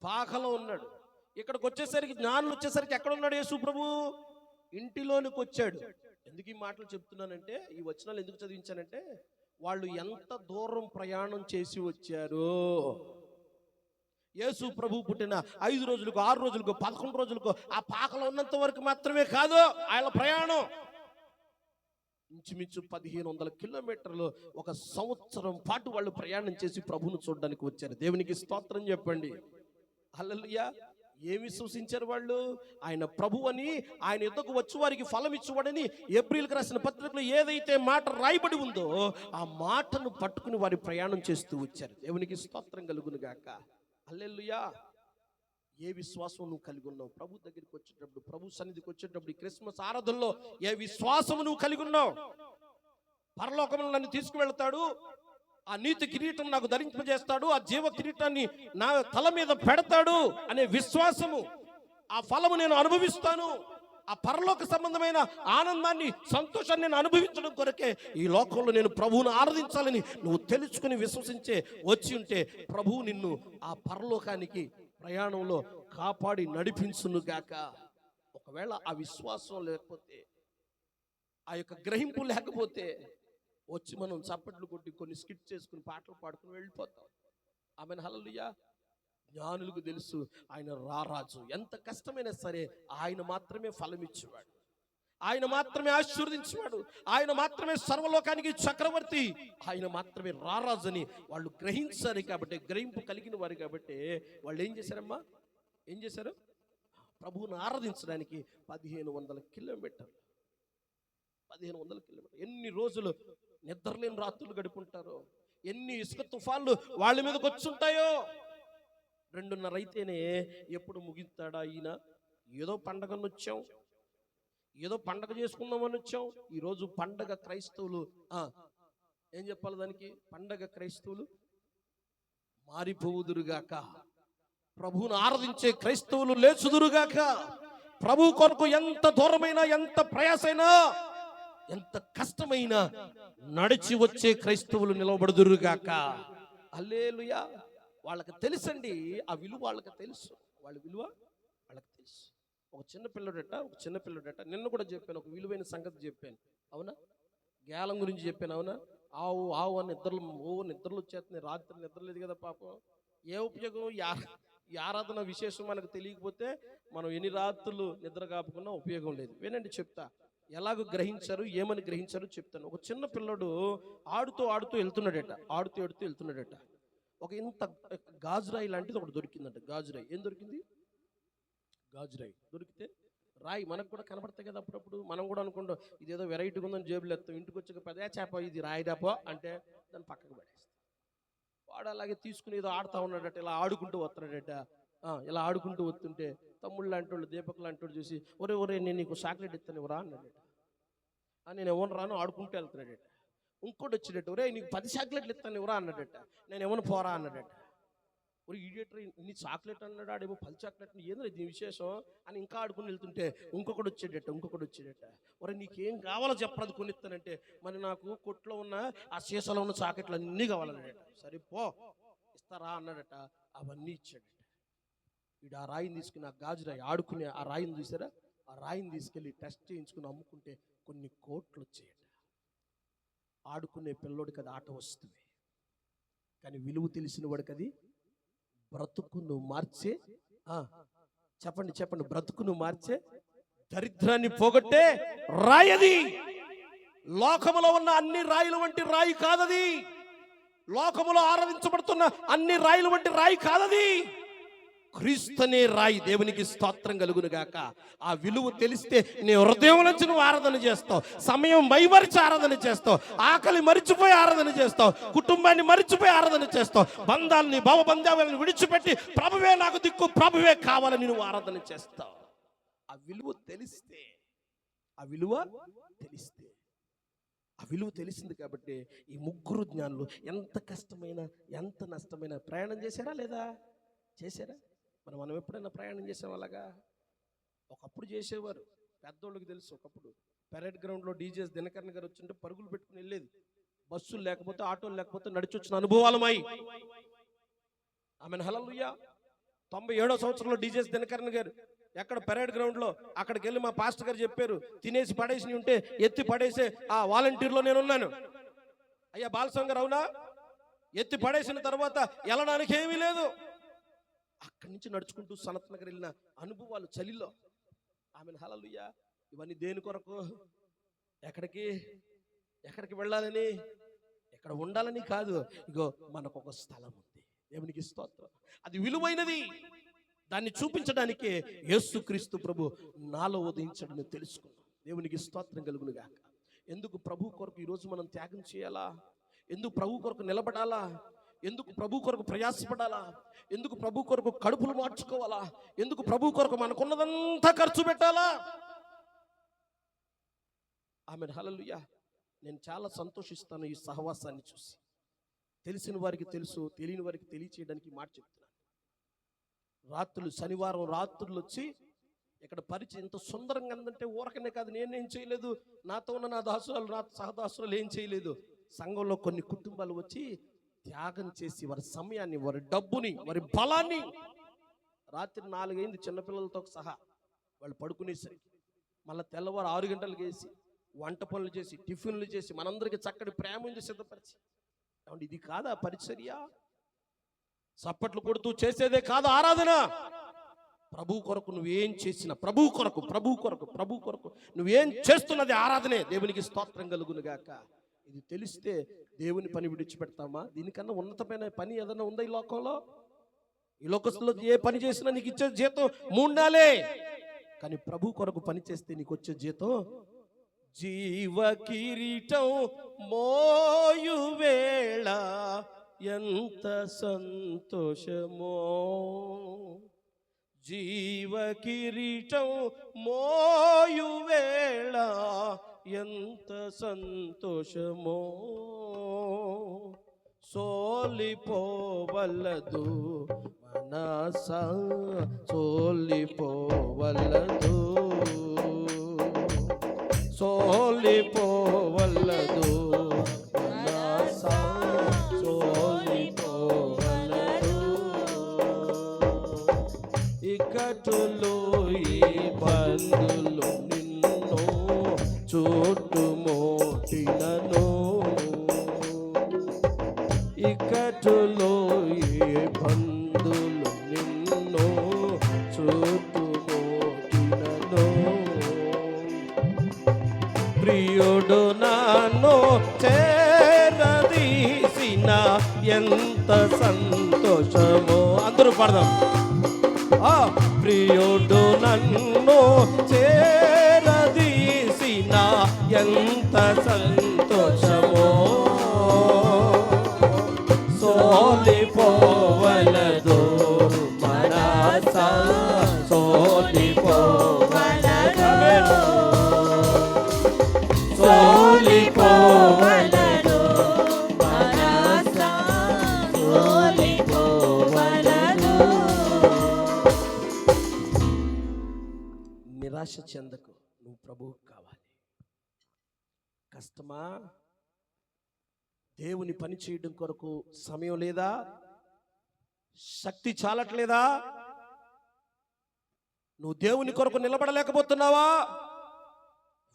పాకలో ఉన్నాడు. ఇక్కడికి వచ్చేసరికి, జ్ఞానులు వచ్చేసరికి ఎక్కడున్నాడు యేసు ప్రభు? ఇంటిలోనికి వచ్చాడు. ఎందుకు ఈ మాటలు చెప్తున్నానంటే, ఈ వచనాలు ఎందుకు చదివించానంటే, వాళ్ళు ఎంత దూరం ప్రయాణం చేసి వచ్చారు. యేసు ప్రభు పుట్టిన 5 రోజులకు, 6 రోజులకు, 11 రోజులకు ఆ పాకలో ఉన్నంత వరకు మాత్రమే కాదు ఆయన ప్రయాణం. ఇంచుమించు 1500 కిలోమీటర్లు, 1 సంవత్సరం పాటు వాళ్ళు ప్రయాణం చేసి ప్రభువును చూడడానికి వచ్చారు. దేవునికి స్తోత్రం చెప్పండి. హల్లెలూయా. ఏమి సూచించారు వాళ్ళు? ఆయన ప్రభు అని, ఆయన యుద్ధకు వచ్చి వారికి ఫలం ఇచ్చువాడని ఏప్రిల్కి రాసిన పత్రికలో ఏదైతే మాట రాయబడి ఉందో ఆ మాటను పట్టుకుని వారి ప్రయాణం చేస్తూ వచ్చారు. దేవునికి స్తోత్రం కలుగును గాక. హల్లెలూయా. ఏ విశ్వాసం నువ్వు కలిగి ఉన్నావు? ప్రభు దగ్గరికి వచ్చేటప్పుడు, ప్రభు సన్నిధికి వచ్చేటప్పుడు, ఈ క్రిస్మస్ ఆరాధనలో ఏ విశ్వాసం నువ్వు కలిగి ఉన్నావు? పరలోకంలో నన్ను తీసుకువెళ్తాడు, ఆ నీతి కిరీటం నాకు ధరింపజేస్తాడు, ఆ జీవ కిరీటాన్ని నా తల మీద పెడతాడు అనే విశ్వాసము, ఆ ఫలము నేను అనుభవిస్తాను, ఆ పరలోక సంబంధమైన ఆనందాన్ని, సంతోషాన్ని నేను అనుభవించడం కొరకే ఈ లోకంలో నేను ప్రభువును ఆరాధించాలని నువ్వు తెలుసుకుని విశ్వసించే వచ్చి ఉంటే ప్రభువు నిన్ను ఆ పరలోకానికి ప్రయాణంలో కాపాడి నడిపించును గాక. ఒకవేళ ఆ విశ్వాసం లేకపోతే, ఆ యొక్క గ్రహింపు లేకపోతే వచ్చి మనం చప్పట్లు కొట్టి కొన్ని స్కిట్ చేసుకుని పాటలు పాడుకుని వెళ్ళిపోతాం. ఆమెన్. హల్లెలూయా. జ్ఞానులకు తెలుసు ఆయన రారాజు. ఎంత కష్టమైనా సరే ఆయన మాత్రమే ఫలమిచ్చేవాడు, ఆయన మాత్రమే ఆశీర్వదించేవాడు, ఆయన మాత్రమే సర్వలోకానికి చక్రవర్తి, ఆయన మాత్రమే రారాజు అని వాళ్ళు గ్రహించారు. కాబట్టి, గ్రహింపు కలిగిన వారు కాబట్టి వాళ్ళు ఏం చేశారమ్మా? ఏం చేశారు? ప్రభువును ఆరాధించడానికి 1500 కిలోమీటర్లు, 1500 కిలోమీటర్లు. ఎన్ని రోజులు నిద్రలేని రాత్రులు గడుపుంటారో, ఎన్ని ఇసుక తుఫాన్లు వాళ్ళ మీదకి వచ్చుంటాయో. 2:30 అయితేనే ఎప్పుడు ముగిస్తాడా ఈయన? ఏదో పండగను వచ్చాం, ఏదో పండగ చేసుకుందామని వచ్చాం. ఈరోజు పండగ క్రైస్తవులు ఏం చెప్పాలి దానికి? పండగ క్రైస్తవులు మారిపోవుదురుగాక, ప్రభువును ఆరాధించే క్రైస్తవులు లేచుదురుగాక. ప్రభు కొరకు ఎంత దూరమైనా, ఎంత ప్రయాసైనా, ఎంత కష్టమైనా నడిచి వచ్చే క్రైస్తవులు నిలబడుదురుగాక. హల్లెలూయా. వాళ్ళకి తెలుసండి ఆ విలువ, వాళ్ళకి తెలుసు, వాళ్ళ విలువ వాళ్ళకి తెలుసు. ఒక చిన్నపిల్లడట నిన్న కూడా చెప్పాను, ఒక విలువైన సంగతి చెప్పాను, అవునా? గేలం గురించి చెప్పాను, అవునా? ఆవు అని నిద్రలు వచ్చేస్తున్నాయి, రాత్రి నిద్రలేదు కదా పాపం. ఏ ఉపయోగం? ఈ ఆరాధన విశేషం మనకు తెలియకపోతే మనం ఎన్ని రాత్రులు నిద్ర కాపుకున్నా ఉపయోగం లేదు. వినండి, చెప్తా ఎలాగో గ్రహించారు, ఏమని గ్రహించారు చెప్తాను. ఒక చిన్న పిల్లడు ఆడుతూ వెళ్తున్నాడట. ఒక ఇంత గాజురాయి లాంటిది ఒకటి దొరికిందంట. గాజురాయి. ఏం దొరికింది? గాజురాయి దొరికితే రాయి మనకు కూడా కనబడతాయి కదా అప్పుడప్పుడు. మనం కూడా అనుకుంటాం ఇదేదో వెరైటీగా ఉందని జేబులు ఎత్తాం. ఇంటికి వచ్చాక పెద్ద చేప ఇది రాయిదాపో అంటే దాన్ని పక్కకు పడేస్తాం. వాడు అలాగే తీసుకుని ఏదో ఆడుతూ ఉన్నాడట, ఇలా ఆడుకుంటూ వస్తున్నాడట. ఇలా ఆడుకుంటూ వస్తుంటే తమ్ముళ్ళు లాంటి వాళ్ళు, దీపక్ లాంటి వాళ్ళు చూసి, ఒరే నేను నీకు చాక్లెట్ ఇస్తాను ఇవ్వరా అన్నాడట. నేను ఎవరు రాను, ఆడుకుంటూ వెళ్తున్నాడట. ఇంకోటి వచ్చినట్టు, ఒరే నీకు 10 చాక్లెట్లు ఇస్తాను ఇవ్వరా అన్నాడట. నేను ఎవరు పోరా అన్నాడట. ఒరే ఈడియటర్, నీ చాక్లెట్ అన్నాడు, ఆడేమో 10 చాక్లెట్, ఏదో ఇది విశేషం అని ఇంకా ఆడుకుని వెళ్తుంటే ఇంకొకటి వచ్చేటట. ఒరే నీకేం కావాలో చెప్పరాదు, కొనిస్తానంటే, మరి నాకు కొట్లో ఉన్న ఆ సీసాలో ఉన్న చాక్లెట్లు అన్నీ కావాలన్నాడట. సరే పో ఇస్తారా అన్నాడట. అవన్నీ ఇచ్చాడట. వీడు ఆ రాయిని తీసుకుని, ఆ గాజు రాయి ఆడుకునే ఆ రాయిని చూసారా, ఆ రాయిని తీసుకెళ్ళి టెస్ట్ చేయించుకుని అమ్ముకుంటే కొన్ని కోట్లు వచ్చాయట. ఆడుకునే పిల్లోడికి అది ఆట వస్తుంది, కానీ విలువ తెలిసిన వాడికి అది బ్రతుకును మార్చే, చెప్పండి, బ్రతుకును మార్చే, దరిద్రాన్ని పోగొట్టే రాయది. లోకములో ఉన్న అన్ని రాయిల వంటి రాయి కాదది. లోకములో ఆరాధించబడుతున్న అన్ని రాయిల వంటి రాయి కాదది. క్రీస్తునే రాయి. దేవునికి స్తోత్రం కలుగును గాక. ఆ విలువ తెలిస్తే నీ హృదయం నుంచి నువ్వు ఆరాధన చేస్తావు, సమయం మైమరిచి ఆరాధన చేస్తావు, ఆకలి మరిచిపోయి ఆరాధన చేస్తావు, కుటుంబాన్ని మరిచిపోయి ఆరాధన చేస్తావు, బంధాలని భావబంధాలను విడిచిపెట్టి ప్రభువే నాకు దిక్కు, ప్రభువే కావాలని నువ్వు ఆరాధన చేస్తావు. ఆ విలువ తెలిస్తే, ఆ విలువ తెలిస్తే, ఆ విలువ తెలిసింది కాబట్టి ఈ ముగ్గురు జ్ఞానులు ఎంత కష్టమైన ఎంత నష్టమైన ప్రయాణం చేశారా లేదా? చేశారా? మనం ఎప్పుడైనా ప్రయాణం చేసాం అలాగా? ఒకప్పుడు చేసేవారు, పెద్దోళ్ళకి తెలుసు. ఒకప్పుడు పెరేడ్ గ్రౌండ్లో డీజేస్ దినకరణ గారు వచ్చింటే పరుగులు పెట్టుకుని వెళ్ళేది. బస్సులు లేకపోతే, ఆటోలు లేకపోతే నడిచొచ్చిన అనుభవాలమై. ఆమెను హల్లెలూయా. 97వ సంవత్సరంలో డీజేస్ దినకరణ గారు ఎక్కడ పెరేడ్ గ్రౌండ్లో అక్కడికి వెళ్ళి మా పాస్టర్ గారు చెప్పారు, తినేసి పడేసి ఉంటే ఎత్తి పడేసే ఆ వాలంటీర్లో నేనున్నాను. అయ్యా బాలస్వామి గారు అవునా? ఎత్తి పడేసిన తర్వాత వెళ్ళడానికి ఏమీ లేదు. అక్కడి నుంచి నడుచుకుంటూ సనత్ నగర్ వెళ్ళిన అనుభవాలు చలిలో. ఆమెను హల్లెలూయా. ఇవన్నీ దేని కొరకు? ఎక్కడికి వెళ్ళాలని, ఎక్కడ ఉండాలని కాదు. ఇగో మనకు ఒక స్థలం ఉంది. దేవునికి స్తోత్రం. అది విలువైనది. దాన్ని చూపించడానికే యేసుక్రీస్తు ప్రభు నాలో ఉదయించడని తెలుసుకున్నాం. దేవునికి స్తోత్రం కలుగును గాక. ఎందుకు ప్రభు కొరకు ఈరోజు మనం త్యాగం చేయాలా? ఎందుకు ప్రభు కొరకు నిలబడాలా? ఎందుకు ప్రభు కొరకు ప్రయాసపడాలా? ఎందుకు ప్రభు కొరకు కడుపులు మార్చుకోవాలా? ఎందుకు ప్రభు కొరకు మనకున్నదంతా ఖర్చు పెట్టాలా? Amen hallelujah. నేను చాలా సంతోషిస్తాను ఈ సహవాసాన్ని చూసి. తెలిసిన వారికి తెలుసు, తెలియని వారికి తెలియచేయడానికి మాట చెప్తున్నాను. రాత్రులు, శనివారం రాత్రులు వచ్చి ఇక్కడ పరిచయం ఎంత సుందరంగా ఉందంటే ఊరకనే కాదు, నేనేం చేయలేదు, నాతో ఉన్న నా దాసురాలు, నా సహదాసురాలు ఏం చేయలేదు. సంఘంలో కొన్ని కుటుంబాలు వచ్చి త్యాగం చేసి వారి సమయాన్ని, వారి డబ్బుని, వారి బలాన్ని, రాత్రి 4 అయింది చిన్నపిల్లలతో సహా వాళ్ళు పడుకునేసరికి మళ్ళీ తెల్లవారు 6 గంటలకు వేసి వంట పనులు చేసి, టిఫిన్లు చేసి, మనందరికీ చక్కటి ప్రేమ సిద్ధపరిచి. ఇది కాదా పరిచర్య? చప్పట్లు కొడుతూ చేసేదే కాదు ఆరాధన. ప్రభు కొరకు నువ్వేం చేసినా, ప్రభు కొరకు నువ్వేం చేస్తున్నది ఆరాధనే. దేవునికి స్తోత్రం కలుగును గాక. ఇది తెలిస్తే దేవుని పని విడిచిపెడతామా? దీనికన్నా ఉన్నతమైన పని ఏదైనా ఉందా ఈ లోకంలో? ఈ లోకంలో ఏ పని చేసినా నీకు ఇచ్చే జీతం 3 నెలలే. కానీ ప్రభు కొరకు పని చేస్తే నీకు వచ్చే జీతం జీవ కిరీటం మోయు వేళ ఎంత సంతోషమో. జీవ కిరీటం మోయు వేళ ఎంత సంతోషమో. సోలిపోవలదు మనసా, సోలిపోవలదు, సోలిపోవలదు మనసా, సోలిపోవలదు. ఇకటులు ఈ బంధులు నిన్ను చుట్టుముట్టినను, ఇకటులు ఈ బంధులు నిన్ను చుట్టుముట్టినను. ప్రియుడు నన్ను చేరదీసిన ఎంత సంతోషమో. అందరూ పాడదాం. ప్రియుడు నన్ను చేరదీసిన ఎంత సంతోషమో. సోలిపోవలదు మనసా, సోలిపోవలదు, సోలిపోవలదు మనసా, సోలిపోవలదు. నిరాశ చెందకు, నువ్వు ప్రభువుకు కావాలి. కష్టమా? దేవుని పని చేయడం కొరకు సమయం లేదా? శక్తి చాలట్లేదా? నువ్వు దేవుని కొరకు నిలబడలేకపోతున్నావా?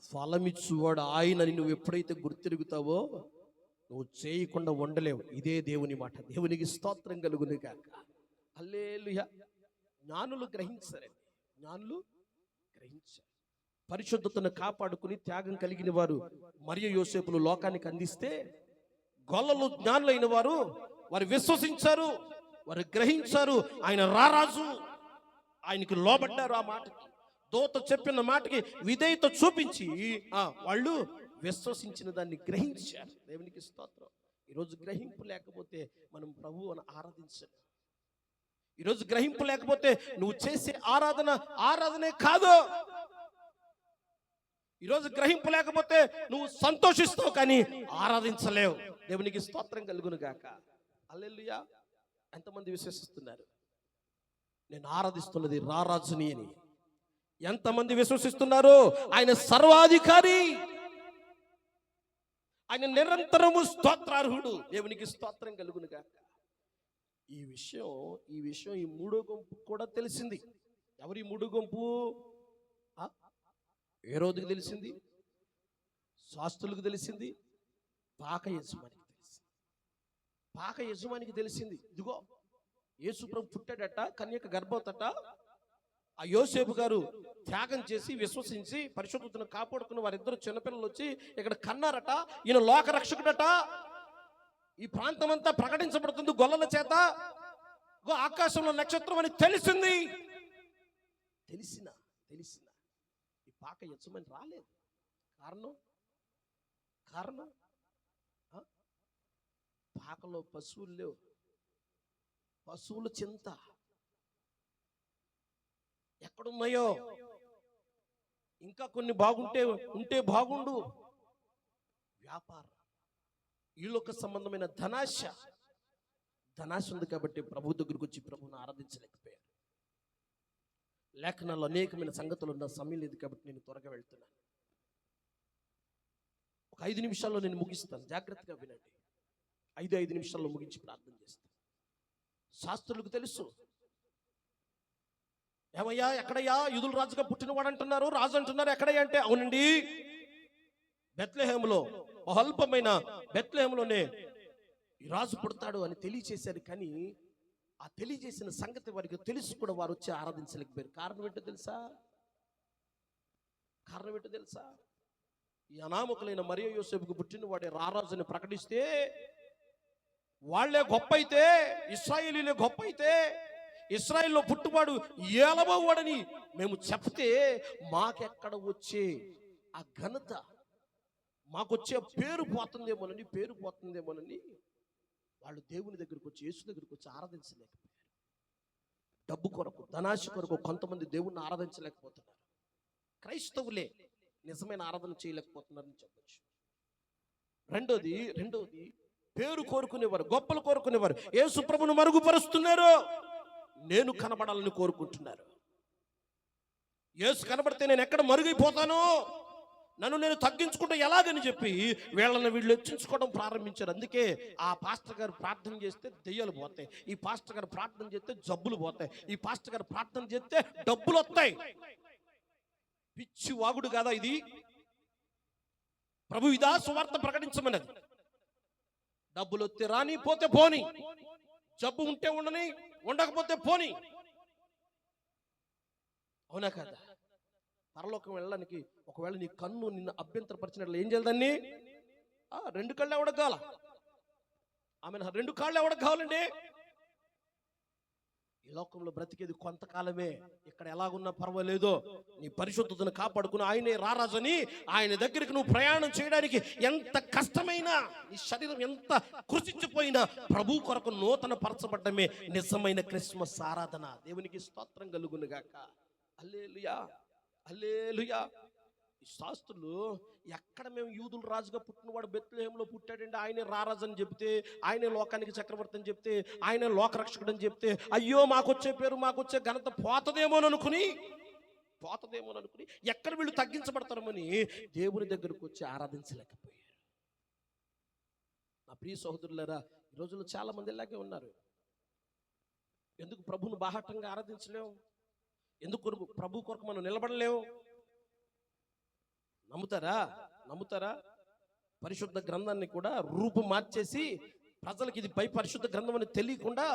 ఫలమిచ్చువాడు ఆయనని నువ్వు ఎప్పుడైతే గుర్తిరుగుతావో నువ్వు చేయకుండా ఉండలేవు. ఇదే దేవుని మాట. దేవునికి స్తోత్రం కలుగును గాక. హల్లెలూయా. జ్ఞానులు గ్రహించారండి, జ్ఞానులు గ్రహించారు. పరిశుద్ధతను కాపాడుకుని త్యాగం కలిగిన వారు మరియు యోసేపులు లోకానికి అందిస్తే, గొల్లలు జ్ఞానులైన వారు వారు విశ్వసించారు, వారు గ్రహించారు ఆయన రారాజు, ఆయనకి లోబడ్డారు. ఆ మాటకి, దూత చెప్పిన మాటకి విధేయత చూపించి వాళ్ళు విశ్వసించిన దాన్ని గ్రహించారు. దేవునికి స్తోత్రం. ఈరోజు గ్రహింపు లేకపోతే మనం ప్రభువును ఆరాధించలేం. ఈరోజు గ్రహింపు లేకపోతే నువ్వు చేసే ఆరాధనే కాదు. ఈరోజు గ్రహింపు లేకపోతే నువ్వు సంతోషిస్తావు కానీ ఆరాధించలేవు. దేవునికి స్తోత్రం కలుగును గాక. హల్లెలూయా. ఎంతమంది విశ్వసిస్తున్నారు నేను ఆరాధిస్తున్నది రారాజుని అని? ఎంతమంది విశ్వసిస్తున్నారు ఆయన సర్వాధికారి, ఆయన నిరంతరము స్తోత్రార్హుడు? దేవునికి స్తోత్రం కలుగును గాక. ఈ విషయం ఈ మూడో గుంపు కూడా తెలిసింది. ఎవరి మూడో గుంపు? హేరోదుకు తెలిసింది, శాస్త్రులకు తెలిసింది, పాక యజమానికి తెలిసింది. ఇదిగో యేసు ప్రభు పుట్టాడట, కన్యక గర్భవతట. ఆ యోసేపు గారు త్యాగం చేసి విశ్వసించి పరిశుద్ధతను కాపాడుకున్న వారిద్దరు చిన్నపిల్లలు వచ్చి ఇక్కడ కన్నారట. ఈయన లోకరక్షకుడట. ఈ ప్రాంతం అంతా ప్రకటించబడుతుంది గొల్లల చేత. ఆకాశంలో నక్షత్రం అని తెలిసింది. తెలిసిన ఈ పాక యజమాని రాలేదు. కారణం పాకలో పశువులు లేవు. పశువుల చింత ఎక్కడున్నాయో, ఇంకా కొన్ని ఉంటే బాగుండు. వ్యాపారం, ఈలోక సంబంధమైన ధనాశ ఉంది కాబట్టి ప్రభు దగ్గరికి వచ్చి ప్రభువును ఆరాధించలేకపోయారు. లేఖనాల్లో అనేకమైన సంగతులు ఉన్న సమయం లేదు కాబట్టి నేను త్వరగా వెళ్తున్నాను. ఒక 5 నిమిషాల్లో నేను ముగిస్తాను. జాగ్రత్తగా వినండి. 5 నిమిషాల్లో ముగించి ప్రార్థన చేస్తాను. శాస్త్రులకు తెలుసు. ఏమయ్యా ఎక్కడయ్యా యూదుల రాజుగా పుట్టినవాడు అంటున్నారు, రాజు అంటున్నారు, ఎక్కడయ్యా అంటే అవునండి బెత్లెహేములో, బహల్పమైన బెత్లెహేములోనే ఈ రాజు పుడతాడు అని తెలియచేశారు. కానీ ఆ తెలియజేసిన సంగతి వారికి తెలుసు కూడా వారు వచ్చి ఆరాధించలేకపోయారు. కారణం ఏంటో తెలుసా? ఈ అనామకులైన మరియ యోసేపుకు పుట్టిన వాడే రారాజుని ప్రకటిస్తే వాళ్లే గొప్ప అయితే, ఇశ్రాయేలీలే గొప్ప అయితే, ఇశ్రాయేల్లో పుట్టువాడు ఏలబోవాడని మేము చెప్తే మాకెక్కడ వచ్చే ఆ ఘనత, మాకొచ్చే పేరు పోతుందేమోనని వాళ్ళు దేవుని దగ్గరికి వచ్చి, యేసు దగ్గరికి వచ్చి ఆరాధించలేకపోయారు. డబ్బు కొరకు, ధనాశ కొరకు కొంతమంది దేవుణ్ణి ఆరాధించలేకపోతున్నారు. క్రైస్తవులే నిజమైన ఆరాధన చేయలేకపోతున్నారని చెప్పచ్చు. రెండోది పేరు కోరుకునేవారు, గొప్పలు కోరుకునేవారు యేసు ప్రభువును మరుగుపరుస్తున్నారు. నేను కనబడాలని కోరుకుంటున్నారు. యేసు కనబడితే నేను ఎక్కడ మరుగైపోతాను, నన్ను నేను తగ్గించుకుంటే ఎలాగని చెప్పి వీళ్ళు హెచ్చించుకోవడం ప్రారంభించారు. అందుకే ఆ పాస్టర్ గారు ప్రార్థన చేస్తే దెయ్యాలు పోతాయి, ఈ పాస్టర్ గారు ప్రార్థన చేస్తే జబ్బులు పోతాయి, ఈ పాస్టర్ గారు ప్రార్థన చేస్తే డబ్బులు వస్తాయి. పిచ్చి వాగుడు కాదా ఇది? ప్రభు ఇదా సువార్త ప్రకటించమన్నది. డబ్బులు వస్తే రాని, పోతే పోని, జబ్బు ఉంటే ఉండని, ఉండకపోతే పోని. అవునా కదా? పరలోకం వెళ్ళడానికి ఒకవేళ నీ కన్ను నిన్ను అభ్యంతరపరిచినట్లు ఏం చేయాలి? దాన్ని 2 కళ్ళు ఎవడకు కావాలా? ఆమె 2 కాళ్ళు ఎవడకు కావాలండి? ఈ లోకంలో బ్రతికేది కొంతకాలమే. ఇక్కడ ఎలాగున్నా పర్వాలేదో, నీ పరిశుద్ధతను కాపాడుకుని ఆయనే రారాజని ఆయన దగ్గరికి నువ్వు ప్రయాణం చేయడానికి ఎంత కష్టమైనా, నీ శరీరం ఎంత కృషించిపోయినా ప్రభు కొరకు నూతన పరచబడ్డమే నిజమైన క్రిస్మస్ ఆరాధన. దేవునికి స్తోత్రం కలుగును గాక. హల్లెలూయా, హల్లెలూయా. ఈ శాస్త్రులు ఎక్కడ మేము యూదుల రాజుగా పుట్టినవాడు బెత్లెహేములో పుట్టాడంటే ఆయనే రారాజు అని చెప్తే, ఆయనే లోకానికి చక్రవర్తి అని చెప్తే, ఆయనే లోకరక్షకుడు అని చెప్తే, అయ్యో మాకొచ్చే పేరు, మాకొచ్చే ఘనత పోతదేమోననుకుని ఎక్కడ వీళ్ళు తగ్గించబడతారమని దేవుని దగ్గరకు వచ్చి ఆరాధించలేకపోయారు. నా ప్రియ సహోదరులారా, ఈ రోజుల్లో చాలా మంది ఇలాగే ఉన్నారు. ఎందుకు ప్రభువును బాహాటంగా ఆరాధించలేము? ఎందుకు ప్రభు కొరకు మనం నిలబడలేము? నమ్ముతారా? పరిశుద్ధ గ్రంథాన్ని కూడా రూపం మార్చేసి ప్రజలకు ఇది పై పరిశుద్ధ గ్రంథం అని తెలియకుండా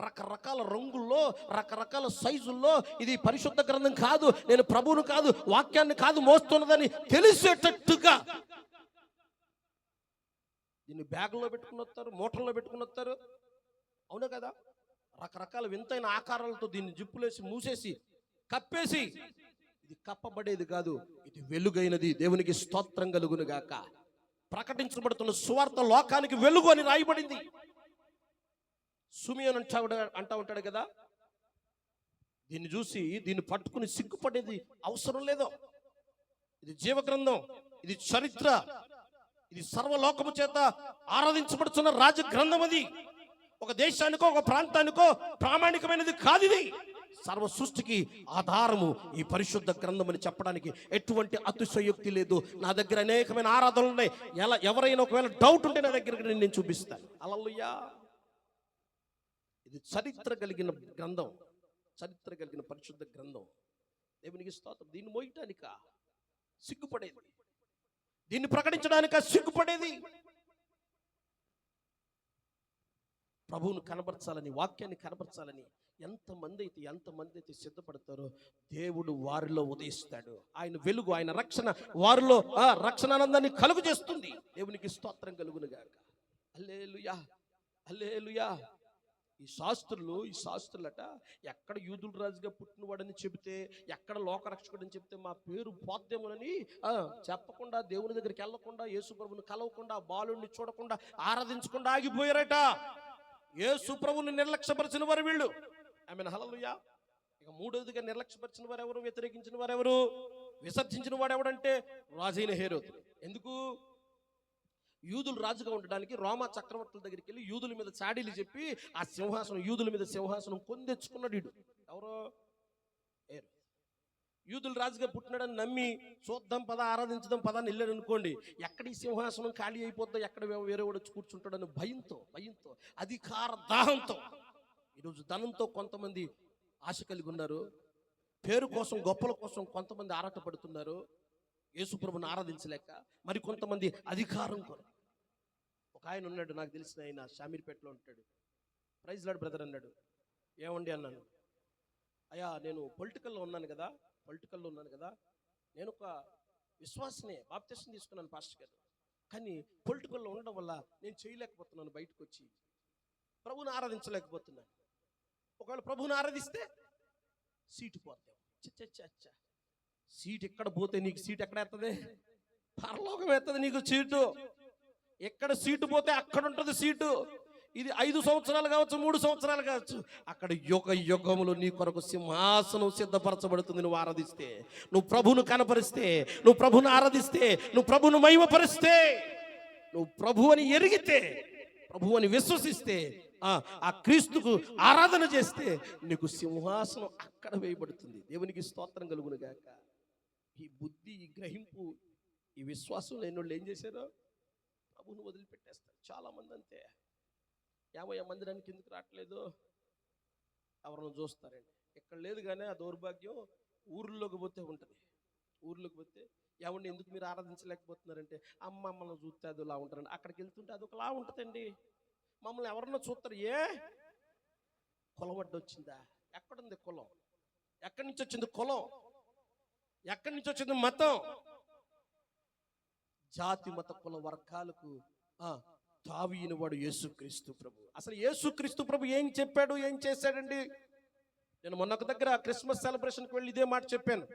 రకరకాల రంగుల్లో, రకరకాల సైజుల్లో ఇది పరిశుద్ధ గ్రంథం కాదు, నేను ప్రభువును కాదు, వాక్యాన్ని కాదు మోస్తున్నదని తెలిసేటట్టుగా దీన్ని బ్యాగుల్లో పెట్టుకుని వస్తారు, మూటల్లో పెట్టుకుని వస్తారు. అవునా కదా? రకరకాల వింతైన ఆకారాలతో దీన్ని జిప్పులేసి మూసేసి కప్పేసి ఇది కప్పబడేది కాదు, ఇది వెలుగైనది. దేవునికి స్తోత్రం కలుగును గాక. ప్రకటించబడుతున్న సువార్త లోకానికి వెలుగు అని రాయబడింది. సుమియోన్ అంటా ఉంటాడు కదా, దీన్ని చూసి దీన్ని పట్టుకుని సిగ్గుపడేది అవసరం లేదు. ఇది జీవగ్రంథం, ఇది చరిత్ర, ఇది సర్వలోకము చేత ఆరాధించబడుతున్న రాజగ్రంథం. అది ఒక దేశానికో ఒక ప్రాంతానికో ప్రామాణికమైనది కాదు. ఇది సర్వ సృష్టికి ఆధారము ఈ పరిశుద్ధ గ్రంథం అని చెప్పడానికి ఎటువంటి అతిశయోక్తి లేదు. నా దగ్గర అనేకమైన ఆరాధనలు ఉన్నాయి. ఎవరైనా ఒకవేళ డౌట్ ఉంటే నా దగ్గర నేను చూపిస్తాను. హల్లెలూయా. ఇది చరిత్ర కలిగిన గ్రంథం, చరిత్ర కలిగిన పరిశుద్ధ గ్రంథం. దేవునికి స్తోత్రం. దీన్ని మోయటానిక సిగ్గుపడేది, దీన్ని ప్రకటించడానిక సిగ్గుపడేది. ప్రభువును కనబరచాలని, వాక్యాన్ని కనబరచాలని ఎంతమంది అయితే సిద్ధపడతారో దేవుడు వారిలో ఉదయిస్తాడు. ఆయన వెలుగు, ఆయన రక్షణ వారిలో రక్షణానందాన్ని కలుగు చేస్తుంది. దేవునికి స్తోత్రం కలుగును గాక. హల్లెలూయా, హల్లెలూయా. ఈ శాస్త్రులట ఎక్కడ యూదుల రాజుగా పుట్టినవాడని చెబితే, ఎక్కడ లోకరక్షకుడని చెప్తే మా పేరు పోద్దేమోనని చెప్పకుండా, దేవుని దగ్గరికి వెళ్లకుండా, యేసు ప్రభువుని కలవకుండా, బాలుడిని చూడకుండా, ఆరాధించకుండా ఆగిపోయారట. యేసు ప్రభువుని నిర్లక్ష్యపరిచిన వారు వీళ్ళు. ఆమేన్, హల్లెలూయా. ఇక మూడవదిగా నిర్లక్ష్యపరిచిన వారు ఎవరు, వ్యతిరేకించిన వారు ఎవరు, విసర్జించిన వాడు ఎవడంటే రాజైన హేరోదు. ఎందుకు? యూదులు రాజుగా ఉండడానికి రోమా చక్రవర్తుల దగ్గరికి వెళ్ళి యూదుల మీద చాడీలు చెప్పి ఆ సింహాసనం, యూదుల మీద సింహాసనం కొందెచ్చుకున్నాడు వీడు. ఎవరో హేరోదు. యూదులు రాజుగా పుట్టినాడని నమ్మి చూద్దాం పద, ఆరాధించదాం పద అని వెళ్ళాడు అనుకోండి, ఎక్కడ ఈ సింహాసనం ఖాళీ అయిపోద్దో, ఎక్కడ వేరే వాడు వచ్చి కూర్చుంటాడని భయంతో, అధికార దాహంతో, ఈరోజు ధనంతో కొంతమంది ఆశ కలిగి ఉన్నారు, పేరు కోసం, గొప్పల కోసం కొంతమంది ఆరాటపడుతున్నారు, యేసుప్రభుని ఆరాధించలేక. మరి కొంతమంది అధికారం కొరకు. ఒక ఆయన ఉన్నాడు, నాకు తెలిసిన ఆయన, షామీర్పేటలో ఉంటాడు. ప్రైజ్ లార్డ్ బ్రదర్ అన్నాడు. ఏమండి అన్నాను. అయ్యా, నేను పొలిటికల్లో ఉన్నాను కదా, నేను ఒక విశ్వాసనే, బాప్తిసం తీసుకున్నాను పాస్టర్ గారు. కానీ పొలిటికల్లో ఉండడం వల్ల నేను చేయలేకపోతున్నాను, బయటకు వచ్చి ప్రభువుని ఆరాధించలేకపోతున్నాను. ఒకవేళ ప్రభువుని ఆరాధిస్తే సీటు పోతాం. సీట్ ఎక్కడ పోతే నీకు సీట్ ఎక్కడ ఎత్తది? పరలోకం ఎత్తది నీకు సీటు. ఎక్కడ సీటు పోతే అక్కడ ఉంటుంది సీటు. ఇది 5 సంవత్సరాలు కావచ్చు, 3 సంవత్సరాలు కావచ్చు, అక్కడ యుగములు నీ కొరకు సింహాసనం సిద్ధపరచబడుతుంది. నువ్వు ఆరాధిస్తే, నువ్వు ప్రభువును కనపరిస్తే, నువ్వు ప్రభువును ఆరాధిస్తే, నువ్వు ప్రభువును మహిమపరిస్తే, నువ్వు ప్రభు అని ఎరిగితే, ప్రభు అని విశ్వసిస్తే, ఆ క్రీస్తుకు ఆరాధన చేస్తే నీకు సింహాసనం అక్కడ వేయబడుతుంది. దేవునికి స్తోత్రం కలుగును గాక. ఈ బుద్ధి, ఈ గ్రహింపు, ఈ విశ్వాసం లేని వాళ్ళు ఏం చేశారో ప్రభువును వదిలిపెట్టేస్తారు. చాలా మంది అంతే. 50 మందిరానికి ఎందుకు రావట్లేదు ఎవరిని చూస్తారండి. ఇక్కడ లేదు కానీ ఆ దౌర్భాగ్యం ఊర్లోకి పోతే ఉంటుంది. ఊర్లోకి పోతే ఏమండి ఎందుకు మీరు ఆరాధించలేకపోతున్నారంటే, అమ్మ మమ్మల్ని చూస్తే అదిలా ఉంటారండి. అక్కడికి వెళ్తుంటే అదొకలా ఉంటుందండి. మమ్మల్ని ఎవరన్నా చూస్తారు, ఏ కులం అడ్డు వచ్చిందా? ఎక్కడుంది కులం? ఎక్కడి నుంచి వచ్చింది కులం? ఎక్కడి నుంచి వచ్చింది మతం? జాతి మత కుల వర్గాలకు తావిన వాడు యేసుక్రీస్తు ప్రభు. అసలు యేసుక్రీస్తు ప్రభు ఏం చెప్పాడు, ఏం చేశాడండి? నేను మొన్న ఒక దగ్గర క్రిస్మస్ సెలబ్రేషన్కి వెళ్ళి ఇదే మాట చెప్పాను.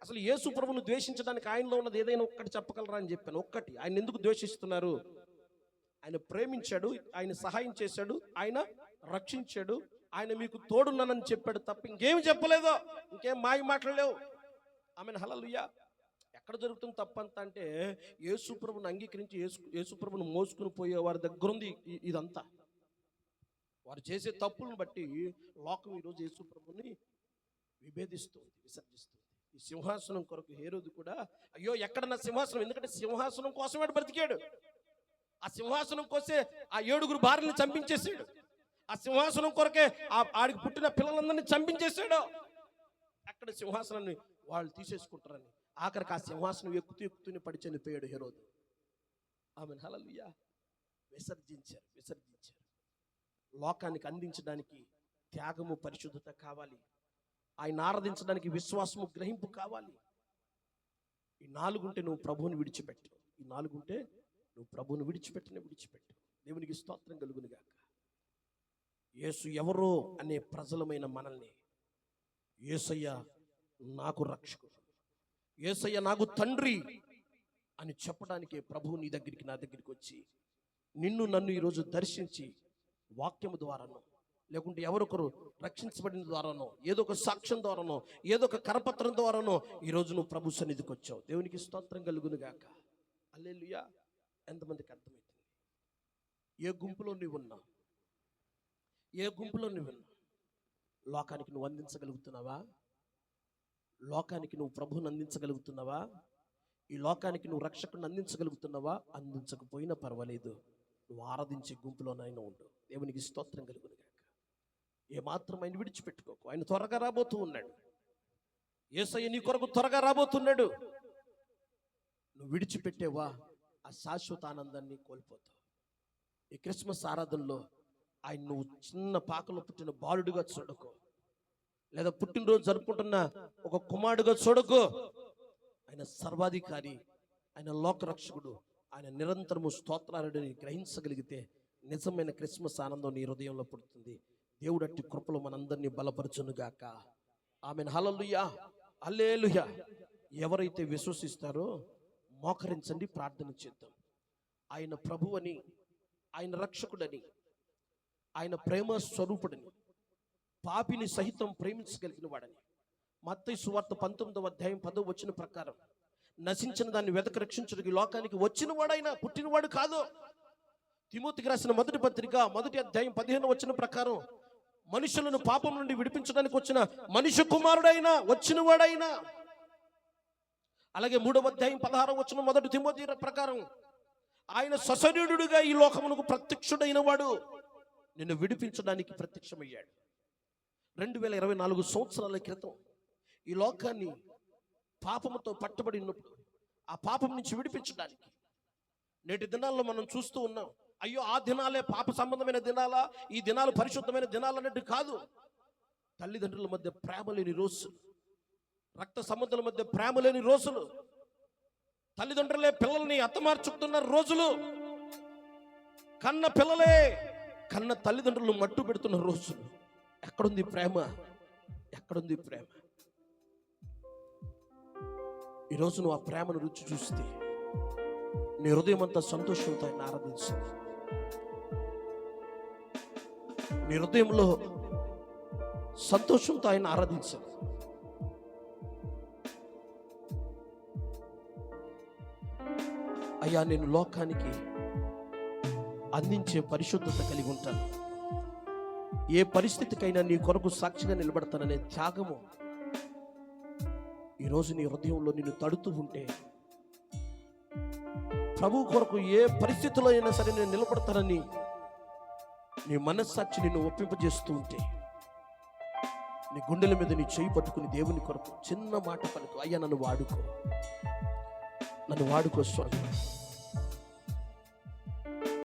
అసలు యేసు ప్రభువును ద్వేషించడానికి ఆయనలో ఉన్నది ఏదైనా ఒక్కటి చెప్పగలరా అని చెప్పాను. ఒక్కటి. ఆయన ఎందుకు ద్వేషిస్తున్నారు? ఆయన ప్రేమించాడు, ఆయన సహాయం చేశాడు, ఆయన రక్షించాడు, ఆయన మీకు తోడున్నానని చెప్పాడు తప్ప ఇంకేమి చెప్పలేదు. ఇంకేం మాయ మాటలు లేవు. ఆమెన్, హల్లెలూయా. ఎక్కడ జరుగుతుంది తప్పంతా అంటే, యేసుప్రభుని అంగీకరించి యేసుప్రభుని మోసుకుని పోయే వారి దగ్గర ఉంది ఇదంతా. వారు చేసే తప్పులను బట్టి లోకం ఈరోజు యేసుప్రభుని విభేదిస్తుంది, విసర్జిస్తుంది. ఈ సింహాసనం కొరకు హేరోదు కూడా, అయ్యో ఎక్కడ నా సింహాసనం? ఎందుకంటే సింహాసనం కోసం వాడు బ్రతికాడు. ఆ సింహాసనం కోసే ఆ 7 భార్యలను చంపించేశాడు. ఆ సింహాసనం కొరకే ఆడికి పుట్టిన పిల్లలందరినీ చంపించేశాడు. అక్కడ సింహాసనాన్ని వాళ్ళు తీసేసుకుంటారని ఆఖరికి ఆ సింహాసనం ఎక్కుతూనే పడి చనిపోయాడు హేరోదు. ఆమేన్, హల్లెలూయా. విసర్జించారు. లోకానికి అందించడానికి త్యాగము, పరిశుద్ధత కావాలి. ఆయన ఆరాధించడానికి విశ్వాసము, గ్రహింపు కావాలి. ఈ 4 ఉంటే నువ్వు ప్రభువుని విడిచిపెట్టు. ఈ 4 ఉంటే నువ్వు ప్రభువుని విడిచిపెట్టు. దేవునికి స్తోత్రం కలుగును గాక. యేసు ఎవరో అనే ప్రజలమైన మనల్ని యేసయ్య నాకు రక్షకుడు, యేసయ్య నాకు తండ్రి అని చెప్పడానికే ప్రభువు నీ దగ్గరికి నా దగ్గరికి వచ్చి నిన్ను నన్ను ఈరోజు దర్శించి వాక్యము ద్వారానో లేకుంటే ఎవరొకరు రక్షించబడిన ద్వారానో ఏదో ఒక సాక్ష్యం ద్వారానో ఏదో ఒక కరపత్రం ద్వారానో ఈరోజు నువ్వు ప్రభు సన్నిధికి వచ్చావు. దేవునికి స్తోత్రం కలుగును గాక. హల్లెలూయా. ఎంతమందికి అర్థమవుతుంది? ఏ గుంపులో నువ్వున్నావు? ఏ గుంపులో నువ్వున్నావు? లోకానికి నువ్వు అందించగలుగుతున్నావా? లోకానికి నువ్వు ప్రభువుని అందించగలుగుతున్నావా? ఈ లోకానికి నువ్వు రక్షకుని అందించగలుగుతున్నావా? అందించకపోయినా పర్వాలేదు, నువ్వు ఆరాధించే గుంపులోనైనా ఉండు. దేవునికి స్తోత్రం కలుగును గాక. ఏమాత్రం ఆయన విడిచిపెట్టుకోకు. ఆయన త్వరగా రాబోతూ ఉన్నాడు. యేసయ్య నీ కొరకు త్వరగా రాబోతున్నాడు. నువ్వు విడిచిపెట్టేవా ఆ శాశ్వత ఆనందాన్ని కోల్పోతావు. ఈ క్రిస్మస్ ఆరాధనలో ఆయన నువ్వు చిన్న పాకలో పుట్టిన బాలుడిగా చూడకో, లేదా పుట్టినరోజు జరుపుకుంటున్న ఒక కుమారుడుగా చూడకో. ఆయన సర్వాధికారి, ఆయన లోకరక్షకుడు, ఆయన నిరంతరము స్తోత్రాలని గ్రహించగలిగితే నిజమైన క్రిస్మస్ ఆనందం నీ హృదయంలో పుడుతుంది. దేవుడు అట్టి కృపలో మనందరినీ బలపరచునుగాక. ఆమెన్. హల్లెలూయా, హల్లెలూయా. ఎవరైతే విశ్వసిస్తారో మోకరించండి, ప్రార్థన చేద్దాం. ఆయన ప్రభువని, ఆయన రక్షకుడని, ఆయన ప్రేమ స్వరూపుడని, పాపిని సహితం ప్రేమించగలిగిన వాడని మత్తయి సువార్త 19వ అధ్యాయం 10వ వచనం ప్రకారం నశించిన దాన్ని వెతక రక్షించడానికి లోకానికి వచ్చిన వాడైనా పుట్టినవాడు కాదు. తిమోతికి రాసిన మొదటి పత్రిక 1వ అధ్యాయం 15వ వచనం ప్రకారం మనుషులను పాపం నుండి విడిపించడానికి వచ్చిన మనుష్య కుమారుడైనా వచ్చిన వాడైనా. అలాగే 3వ అధ్యాయం 16వ వచనం 1 తిమోతి ప్రకారం ఆయన సశరీరుడుగా ఈ లోకమునకు ప్రత్యక్షుడైన వాడు, నిన్ను విడిపించడానికి ప్రత్యక్షమయ్యాడు. 2024 సంవత్సరాల క్రితం ఈ లోకాన్ని పాపముతో పట్టబడి ఉన్నప్పుడు ఆ పాపం నుంచి విడిపించడానికి నేటి దినాల్లో మనం చూస్తూ ఉన్నాం. అయ్యో ఆ దినాలే పాప సంబంధమైన దినాలా, ఈ దినాలు పరిశుద్ధమైన దినాలు అన్నట్టు కాదు. తల్లిదండ్రుల మధ్య ప్రేమ లేని రోజులు, రక్త సంబంధాల మధ్య ప్రేమ లేని రోజులు, తల్లిదండ్రులే పిల్లల్ని హతమార్చుకుతున్న రోజులు, కన్న పిల్లలే కన్న తల్లిదండ్రులు మట్టు పెడుతున్న రోజులు. ఎక్కడుంది ప్రేమ? ఎక్కడుంది ప్రేమ? ఈరోజు నువ్వు ఆ ప్రేమను రుచి చూస్తే నీ హృదయం అంతా సంతోషంతో ఆయన ఆరాధించు. నీ హృదయంలో సంతోషంతో ఆయన ఆరాధించు. అయ్యా, నేను లోకానికి అందించే పరిశుద్ధత కలిగి ఉంటాను, ఏ పరిస్థితికైనా నీ కొరకు సాక్షిగా నిలబడతాననే త్యాగము ఈరోజు నీ హృదయంలో నిన్ను తడుతూ ఉంటే, ప్రభు కొరకు ఏ పరిస్థితిలో అయినా సరే నేను నిలబడతానని నీ మనస్సాక్షి నిన్ను ఒప్పింపజేస్తూ ఉంటే, నీ గుండెల మీద నీ చేయి పట్టుకుని దేవుని కొరకు చిన్న మాట పలుకు. అయ్యా, నన్ను వాడుకో స్వామి.